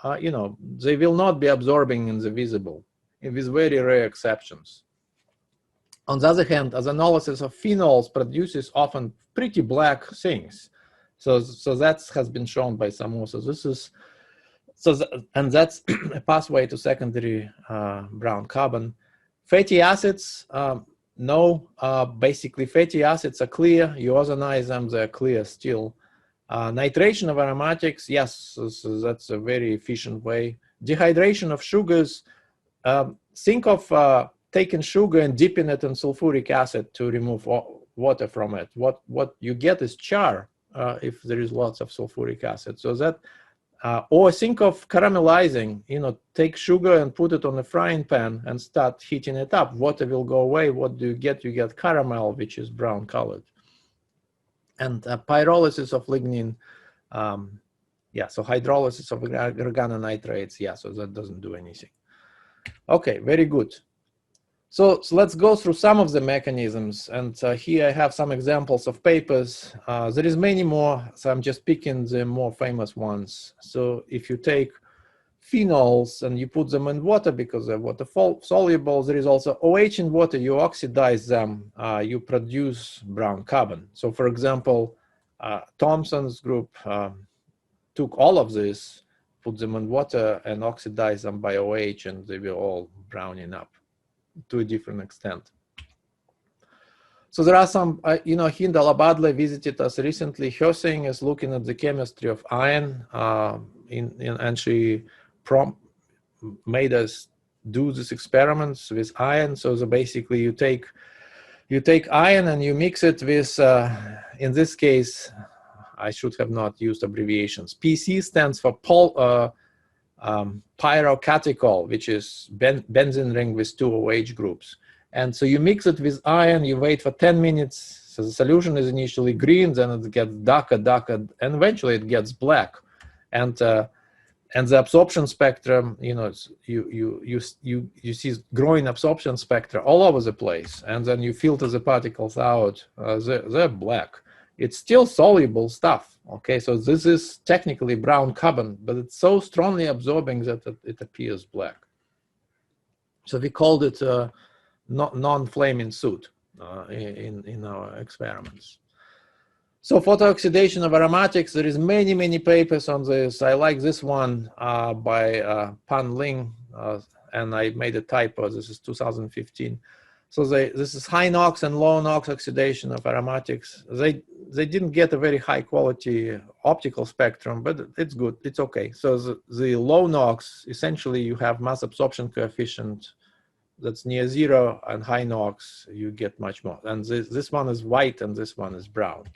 they will not be absorbing in the visible, with very rare exceptions. On the other hand, as analysis of phenols produces often pretty black things. So that has been shown by some authors. And that's a pathway to secondary brown carbon. Fatty acids, no, basically fatty acids are clear. You ozonize them, they're clear still. Nitration of aromatics, yes, so that's a very efficient way. Dehydration of sugars, think of taking sugar and dipping it in sulfuric acid to remove water from it. What you get is char if there is lots of sulfuric acid. So that, or think of caramelizing, take sugar and put it on a frying pan and start heating it up. Water will go away. What do you get? You get caramel, which is brown colored. And pyrolysis of lignin, yeah, so hydrolysis of organonitrates, yeah, so that doesn't do anything. Okay, very good. So let's go through some of the mechanisms, and here I have some examples of papers. There is many more, so I'm just picking the more famous ones. So if you take phenols and you put them in water because they're water soluble, there is also OH in water, you oxidize them, you produce brown carbon. So for example, Thompson's group took all of this, put them in water and oxidized them by OH, and they were all browning up to a different extent. So there are some, Hindal Abadle visited us recently. Her thing is looking at the chemistry of iron, and she made us do these experiments with iron. So basically you take iron and you mix it with, in this case, I should have not used abbreviations. PC stands for pyrocatechol, which is benzene ring with two OH groups. And so you mix it with iron, you wait for 10 minutes. So the solution is initially green, then it gets darker, and eventually it gets black. And the absorption spectrum, you see growing absorption spectra all over the place. And then you filter the particles out, they're black. It's still soluble stuff, okay? So this is technically brown carbon, but it's so strongly absorbing that it appears black. So we called it non-flaming soot in our experiments. So photooxidation of aromatics, there is many papers on this. I like this one by Pan Ling, and I made a typo. This is 2015. So this is high NOx and low NOx oxidation of aromatics. They didn't get a very high quality optical spectrum, but it's good, it's okay. So the low NOx, essentially you have mass absorption coefficient that's near zero, and high NOx you get much more. And this one is white and this one is brown.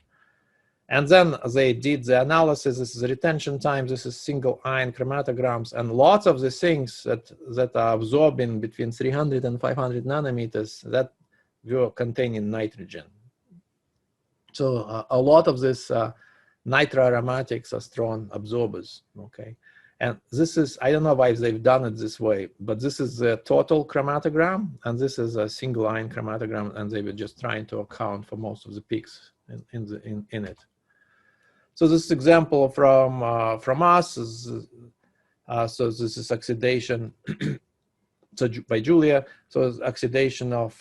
And then they did the analysis. This is the retention time. This is single ion chromatograms, and lots of the things that are absorbing between 300 and 500 nanometers that were containing nitrogen. So a lot of this nitroaromatics are strong absorbers. Okay, and this is, I don't know why they've done it this way, but this is the total chromatogram, and this is a single ion chromatogram, and they were just trying to account for most of the peaks in it. So this example from us is, so this is oxidation so by Julia. So it's oxidation of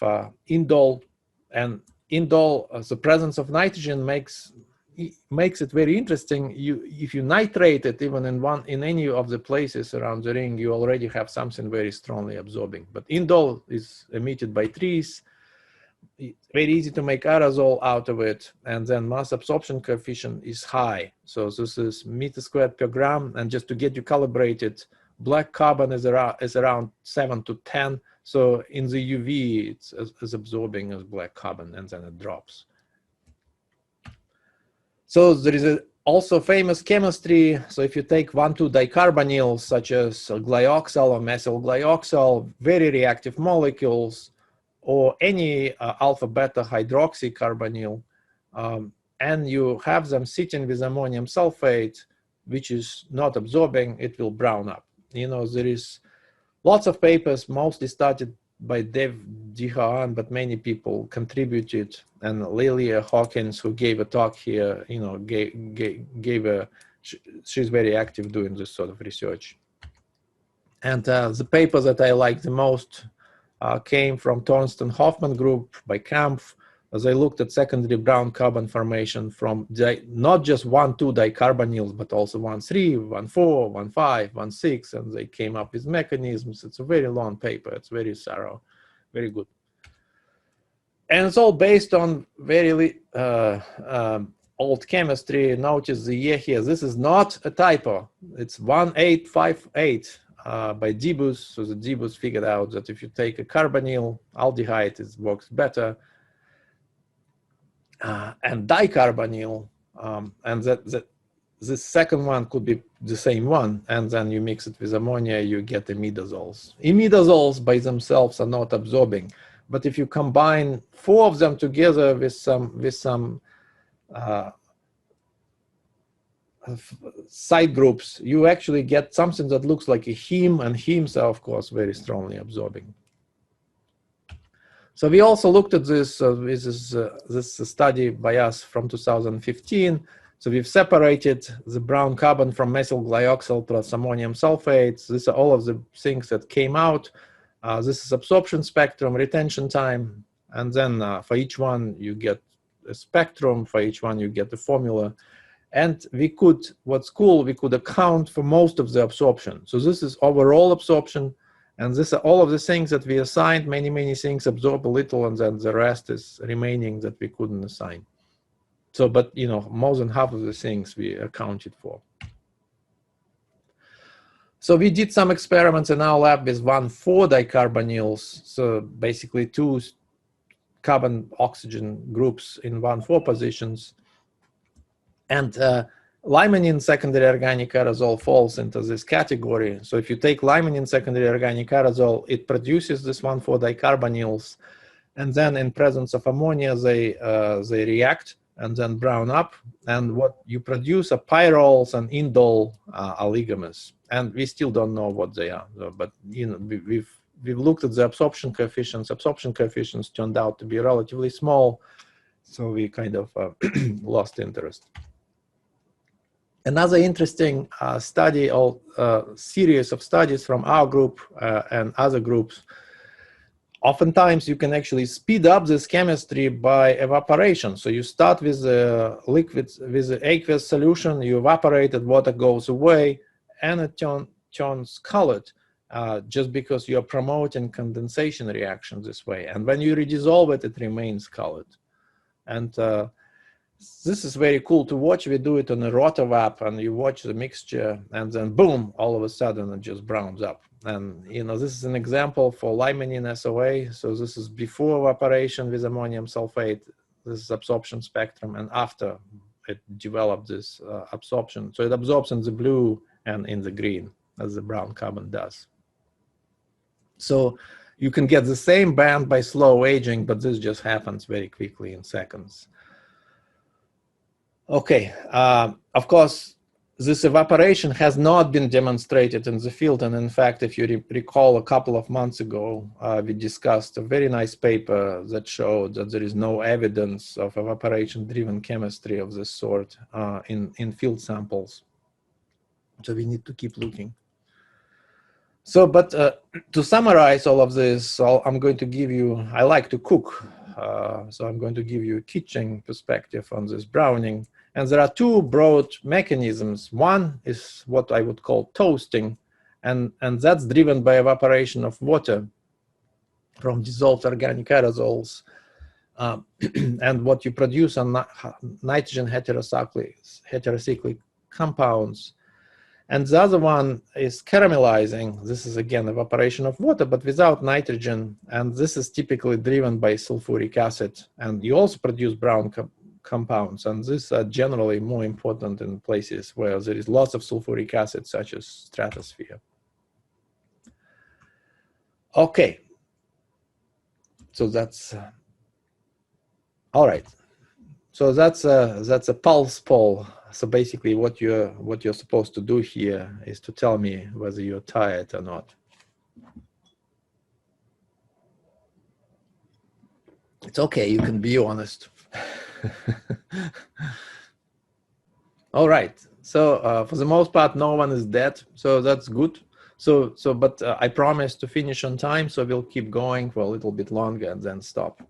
indole, and indole, the presence of nitrogen makes it very interesting. If you nitrate it even in any of the places around the ring, you already have something very strongly absorbing. But indole is emitted by trees. very easy to make aerosol out of it, and then mass absorption coefficient is high. So this is meter squared per gram, and just to get you calibrated, black carbon is around 7 to 10. So in the UV, it's as absorbing as black carbon, and then it drops. So there is also famous chemistry. So if you take 1,2-dicarbonyls, such as glyoxal or methyl glyoxal, very reactive molecules, or any alpha-beta hydroxycarbonyl, and you have them sitting with ammonium sulfate, which is not absorbing, it will brown up. You know, there is lots of papers, mostly started by Dev Dihaan, but many people contributed. And Lilia Hawkins, who gave a talk here, you know, she's very active doing this sort of research. And the paper that I like the most came from Thorsten Hoffman group by Kampf, as I looked at secondary brown carbon formation from not just 1,2-dicarbonyls, but also 1,3, 1,4, 1,5, 1,6, and they came up with mechanisms. It's a very long paper. It's very thorough, very good. And it's all based on very old chemistry. Notice the year here. This is not a typo. It's 1858 by Debus. So the Debus figured out that if you take a carbonyl aldehyde, it works better. And dicarbonyl, and this second one could be the same one, and then you mix it with ammonia, you get imidazoles. Imidazoles by themselves are not absorbing, but if you combine 4 of them together with some side groups, you actually get something that looks like a heme, and hemes are, of course, very strongly absorbing. So we also looked at this. This study by us from 2015. So we've separated the brown carbon from methyl glyoxal plus ammonium sulfates. These are all of the things that came out. This is absorption spectrum, retention time, and then for each one you get a spectrum. For each one you get the formula. And we could, what's cool, we could account for most of the absorption. So this is overall absorption. And these are all of the things that we assigned. Many things absorb a little, and then the rest is remaining that we couldn't assign. So, but you know, more than half of the things we accounted for. So we did some experiments in our lab with 1,4-dicarbonyls. So basically 2 carbon-oxygen groups in 1,4 positions. And limonene secondary organic aerosol falls into this category. So if you take limonene secondary organic aerosol, it produces this 1,4-dicarbonyls, and then in presence of ammonia, they react and then brown up. And what you produce are pyrols and indole oligomers. And we still don't know what they are. But you know, we've looked at the absorption coefficients. Absorption coefficients turned out to be relatively small, so we kind of lost interest. Another interesting study, or series of studies from our group and other groups, oftentimes you can actually speed up this chemistry by evaporation. So you start with the liquids, with the aqueous solution, you evaporate it, water goes away, and it turns colored just because you're promoting condensation reaction this way. And when you redissolve it, it remains colored. And this is very cool to watch. We do it on a rotowap, and you watch the mixture, and then boom, all of a sudden it just browns up. And you know, this is an example for limonene SOA. So this is before evaporation with ammonium sulfate. This is absorption spectrum, and after it developed this absorption. So it absorbs in the blue and in the green, as the brown carbon does. So you can get the same band by slow aging, but this just happens very quickly in seconds. Okay, of course, this evaporation has not been demonstrated in the field. And in fact, if you recall, a couple of months ago, we discussed a very nice paper that showed that there is no evidence of evaporation-driven chemistry of this sort in field samples. So we need to keep looking. So, but to summarize all of this, I'm going to give you, I like to cook. So I'm going to give you a kitchen perspective on this browning. And there are 2 broad mechanisms. One is what I would call toasting, and that's driven by evaporation of water from dissolved organic aerosols. and what you produce are nitrogen heterocyclic compounds. And the other one is caramelizing. This is again evaporation of water, but without nitrogen. And this is typically driven by sulfuric acid. And you also produce brown compounds. And these are generally more important in places where there is lots of sulfuric acid, such as stratosphere. Okay. So that's all right. So that's a pulse poll. So basically, what you're supposed to do here is to tell me whether you're tired or not. It's okay. You can be honest. All right. So for the most part, no one is dead. So that's good. But I promise to finish on time. So we'll keep going for a little bit longer and then stop.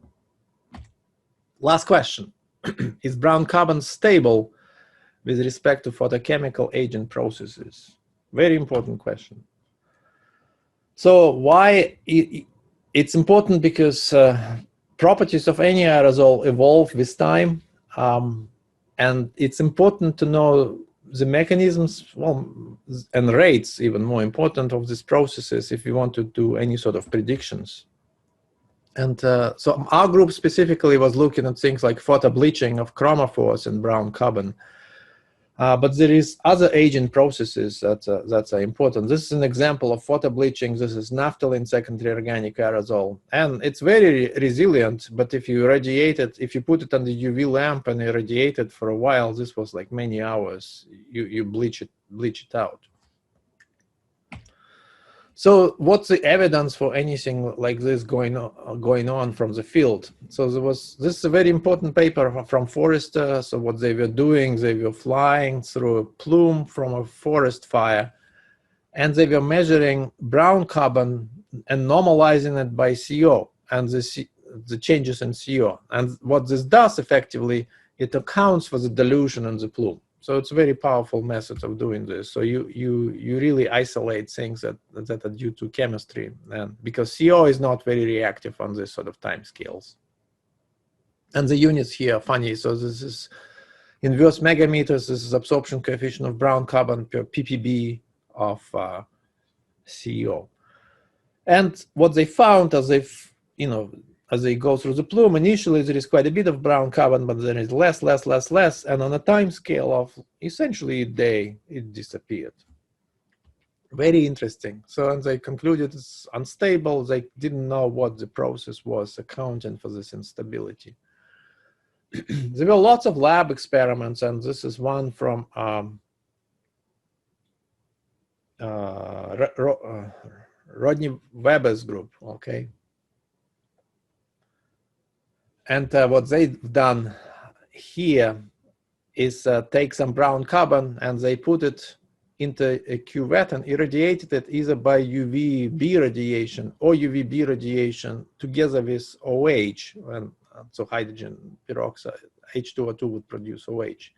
Last question. Is brown carbon stable with respect to photochemical agent processes? Very important question. So why it's important? Because properties of any aerosol evolve with time, and it's important to know the mechanisms, well, and rates, even more important, of these processes if you want to do any sort of predictions. And so our group specifically was looking at things like photobleaching of chromophores and brown carbon. But there is other agent processes that are important. This is an example of photobleaching. This is naphthalene secondary organic aerosol. And it's very resilient, but if you irradiate it, if you put it under UV lamp and irradiate it for a while, this was like many hours, you bleach it out. So what's the evidence for anything like this going on from the field? So this is a very important paper from Forrester. So what they were doing, they were flying through a plume from a forest fire, and they were measuring brown carbon and normalizing it by CO and the changes in CO. And what this does effectively, it accounts for the dilution in the plume. So it's a very powerful method of doing this. So you really isolate things that are due to chemistry, and because CO is not very reactive on this sort of time scales. And the units here are funny. So this is inverse megameters. This is absorption coefficient of brown carbon per ppb of CO. And what they found, as they go through the plume, initially there is quite a bit of brown carbon, but there is less, and on a time scale of essentially a day, it disappeared. Very interesting. So, and they concluded it's unstable. They didn't know what the process was accounting for this instability. There were lots of lab experiments, and this is one from Rodney Weber's group, okay? And what they've done here is take some brown carbon and they put it into a cuvette and irradiated it either by UVB radiation or UVB radiation together with OH, and so hydrogen peroxide, H2O2 would produce OH.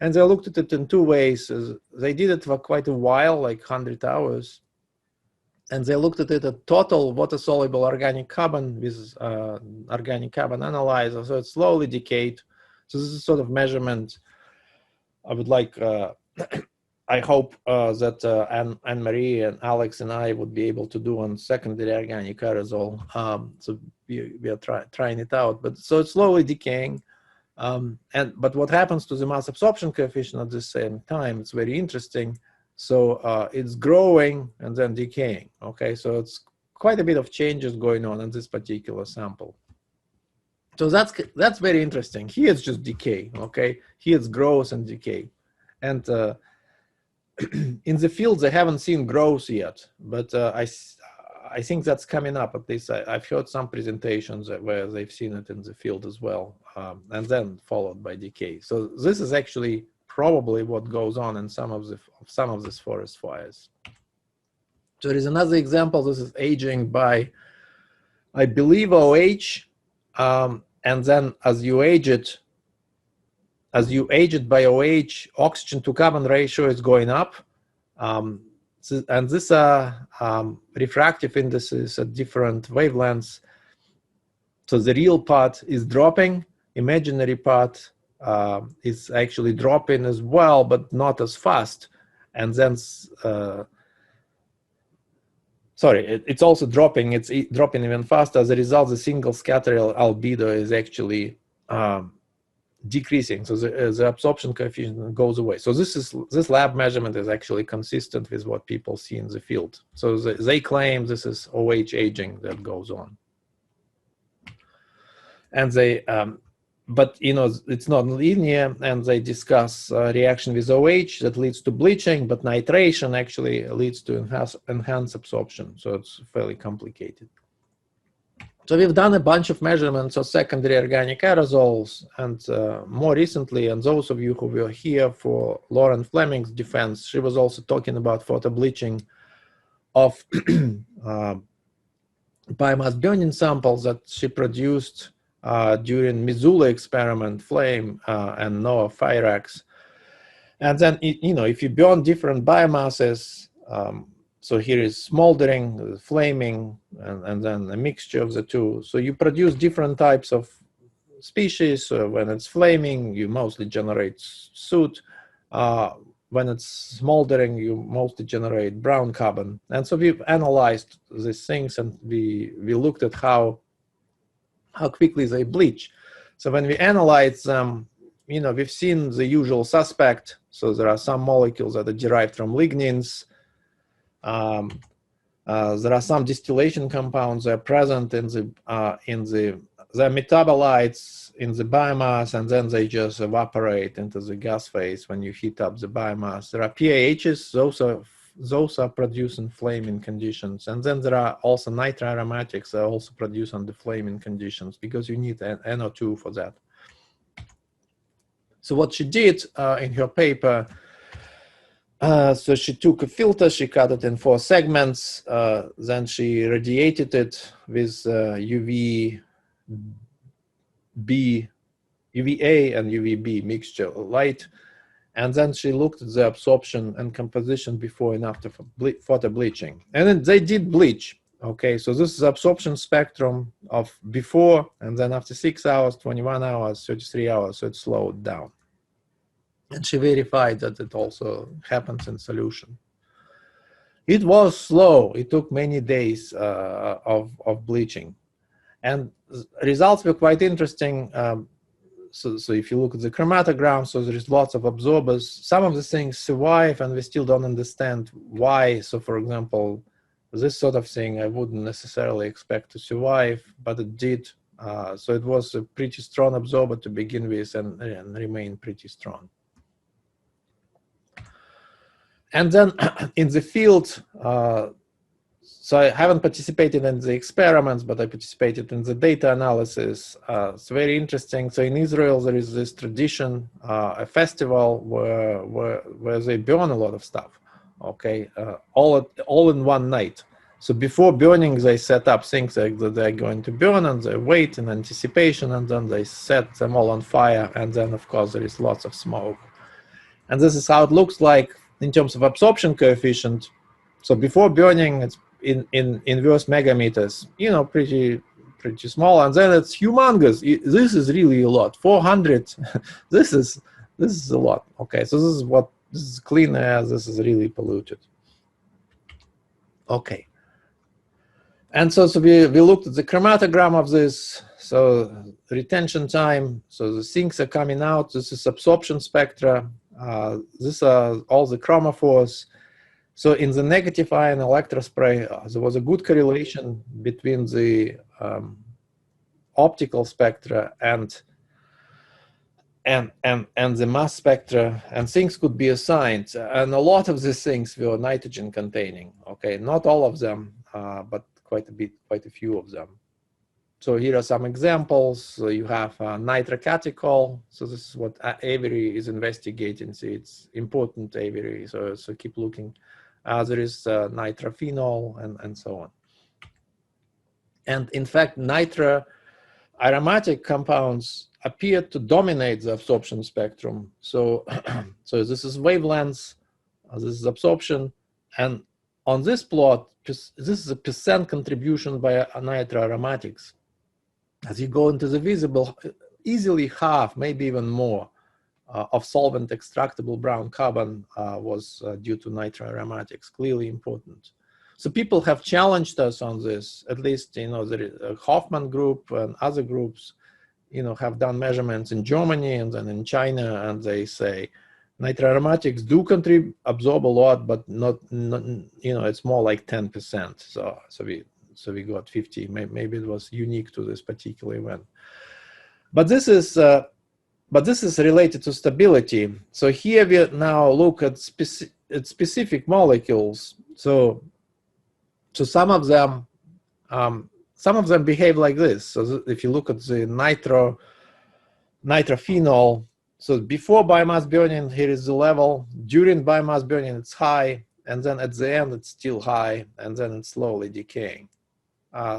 And they looked at it in two ways. They did it for quite a while, like 100 hours. And they looked at it at total water-soluble organic carbon with organic carbon analyzer. So it slowly decayed. So this is sort of measurement I would like, I hope that Anne-Marie and Alex and I would be able to do on secondary organic aerosol. So we are trying it out. But so it's slowly decaying. But what happens to the mass absorption coefficient at the same time, it's very interesting. So it's growing and then decaying, okay? So it's quite a bit of changes going on in this particular sample. So that's very interesting. Here it's just decay, okay? Here it's growth and decay. And in the field, they haven't seen growth yet, but I think that's coming up. At least I've heard some presentations where they've seen it in the field as well, and then followed by decay. So this is actually probably what goes on in some of these forest fires. So there is another example. This is aging by, I believe, OH, and then as you age it by OH, oxygen to carbon ratio is going up, and these are refractive indices at different wavelengths. So the real part is dropping, imaginary part is actually dropping as well, but not as fast. And then, sorry, it's also dropping, it's dropping even faster. As a result, the single scatter albedo is actually decreasing. So the absorption coefficient goes away. So this lab measurement is actually consistent with what people see in the field. So they claim this is OH aging that goes on. And they, but you know, it's not linear, and they discuss reaction with OH that leads to bleaching, but nitration actually leads to enhanced absorption. So it's fairly complicated. So we've done a bunch of measurements of secondary organic aerosols, and more recently, and those of you who were here for Lauren Fleming's defense, she was also talking about photobleaching of biomass burning samples that she produced during Missoula experiment, flame, and NOAA FIRAX. And then, you know, if you burn different biomasses, so here is smoldering, flaming, and then a mixture of the two. So you produce different types of species. When it's flaming, you mostly generate soot. When it's smoldering, you mostly generate brown carbon. And so we've analyzed these things, and we looked at how quickly they bleach. So when we analyze them, you know, we've seen the usual suspect. So there are some molecules that are derived from lignins. There are some distillation compounds that are present in the metabolites in the biomass, and then they just evaporate into the gas phase when you heat up the biomass. There are PAHs, those are produced in flaming conditions, and then there are also nitroaromatics that are also produced under flaming conditions because you need an NO2 for that. So what she did in her paper, so she took a filter, she cut it in 4 segments, then she radiated it with UVA and UVB mixture light, and then she looked at the absorption and composition before and after photo bleaching. And then they did bleach. Okay, so this is absorption spectrum of before, and then after 6 hours, 21 hours, 33 hours, so it slowed down. And she verified that it also happens in solution. It was slow. It took many days of bleaching. And results were quite interesting. So if you look at the chromatogram, so there is lots of absorbers. Some of the things survive, and we still don't understand why. So for example, this sort of thing I wouldn't necessarily expect to survive, but it did. So it was a pretty strong absorber to begin with, and remained pretty strong. And then in the field, so I haven't participated in the experiments, but I participated in the data analysis. It's very interesting. So in Israel, there is this tradition, a festival where they burn a lot of stuff, okay, all in one night. So before burning, they set up things that they're going to burn, and they wait in anticipation, and then they set them all on fire, and then, of course, there is lots of smoke. And this is how it looks like in terms of absorption coefficient. So before burning, it's in inverse megameters, you know, pretty small, and then it's humongous. This is really a lot. 400. This is a lot. Okay, so this is clean air. This is really polluted. Okay. And so we looked at the chromatogram of this. So retention time. So the things are coming out. This is absorption spectra. These are all the chromophores. So in the negative ion electrospray, there was a good correlation between the optical spectra and the mass spectra, and things could be assigned. And a lot of these things were nitrogen containing. Okay, not all of them, but quite a few of them. So here are some examples. So you have nitrocatechol. So this is what Avery is investigating. So it's important, Avery. So keep looking. There is nitrophenol and so on. And in fact, aromatic compounds appear to dominate the absorption spectrum. So, so this is wavelengths, this is absorption, and on this plot, this is a % contribution by nitroaromatics. As you go into the visible, easily half, maybe even more, of solvent extractable brown carbon was due to nitroaromatics, clearly important. So people have challenged us on this, at least, you know, the Hoffman group and other groups, you know, have done measurements in Germany and then in China, and they say nitroaromatics do absorb a lot, but not, you know, it's more like 10%. So we got 50. Maybe it was unique to this particular event. But this is related to stability. So here we now look at specific molecules. So some of them behave like this. So if you look at the nitrophenol, so before biomass burning, here is the level. During biomass burning, it's high, and then at the end, it's still high, and then it's slowly decaying.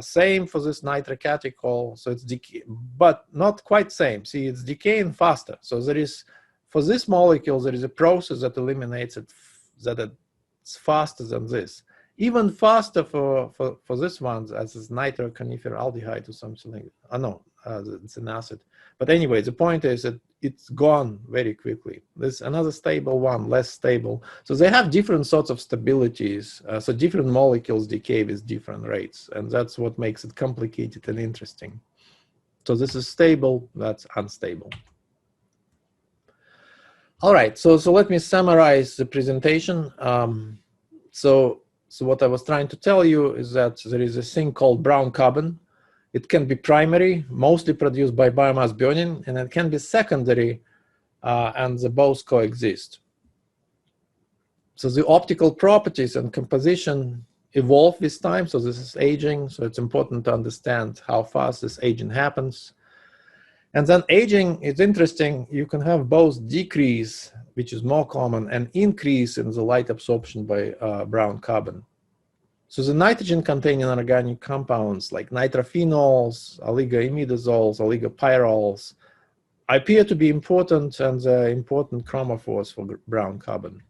Same for this nitrocatechol, so it's but not quite same. See, it's decaying faster. So there is, for this molecule, there is a process that eliminates it, that it's faster than this. Even faster for this one, as is nitroconifenaldehyde or something like that. No, it's an acid. But anyway, the point is that it's gone very quickly. There's another stable one, less stable. So they have different sorts of stabilities. So different molecules decay with different rates. And that's what makes it complicated and interesting. So this is stable, that's unstable. All right, so let me summarize the presentation. So what I was trying to tell you is that there is a thing called brown carbon. It can be primary, mostly produced by biomass burning, and it can be secondary, and they both coexist. So the optical properties and composition evolve with time. So this is aging. So it's important to understand how fast this aging happens. And then aging is interesting. You can have both decrease, which is more common, and increase in the light absorption by brown carbon. So the nitrogen-containing organic compounds like nitrophenols, oligoimidazoles, oligopyrols appear to be important, and they're important chromophores for brown carbon.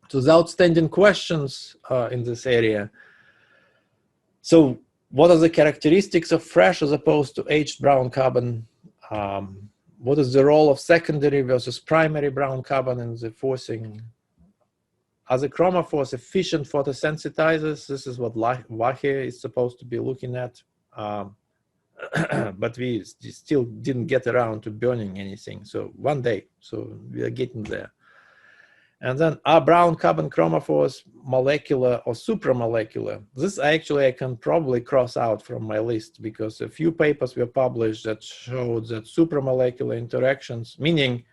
So the outstanding questions in this area. So what are the characteristics of fresh as opposed to aged brown carbon? What is the role of secondary versus primary brown carbon in the forcing? Are the chromophores efficient photosensitizers? This is what Vahe is supposed to be looking at. But we still didn't get around to burning anything. So one day, so we are getting there. And then are brown carbon chromophores molecular or supramolecular? This actually I can probably cross out from my list, because a few papers were published that showed that supramolecular interactions, meaning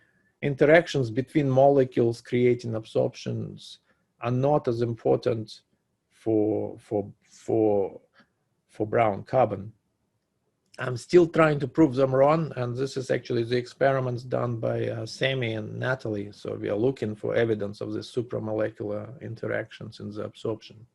interactions between molecules creating absorptions, are not as important for brown carbon. I'm still trying to prove them wrong, and this is actually the experiments done by Sami and Natalie. So we are looking for evidence of the supramolecular interactions in the absorption.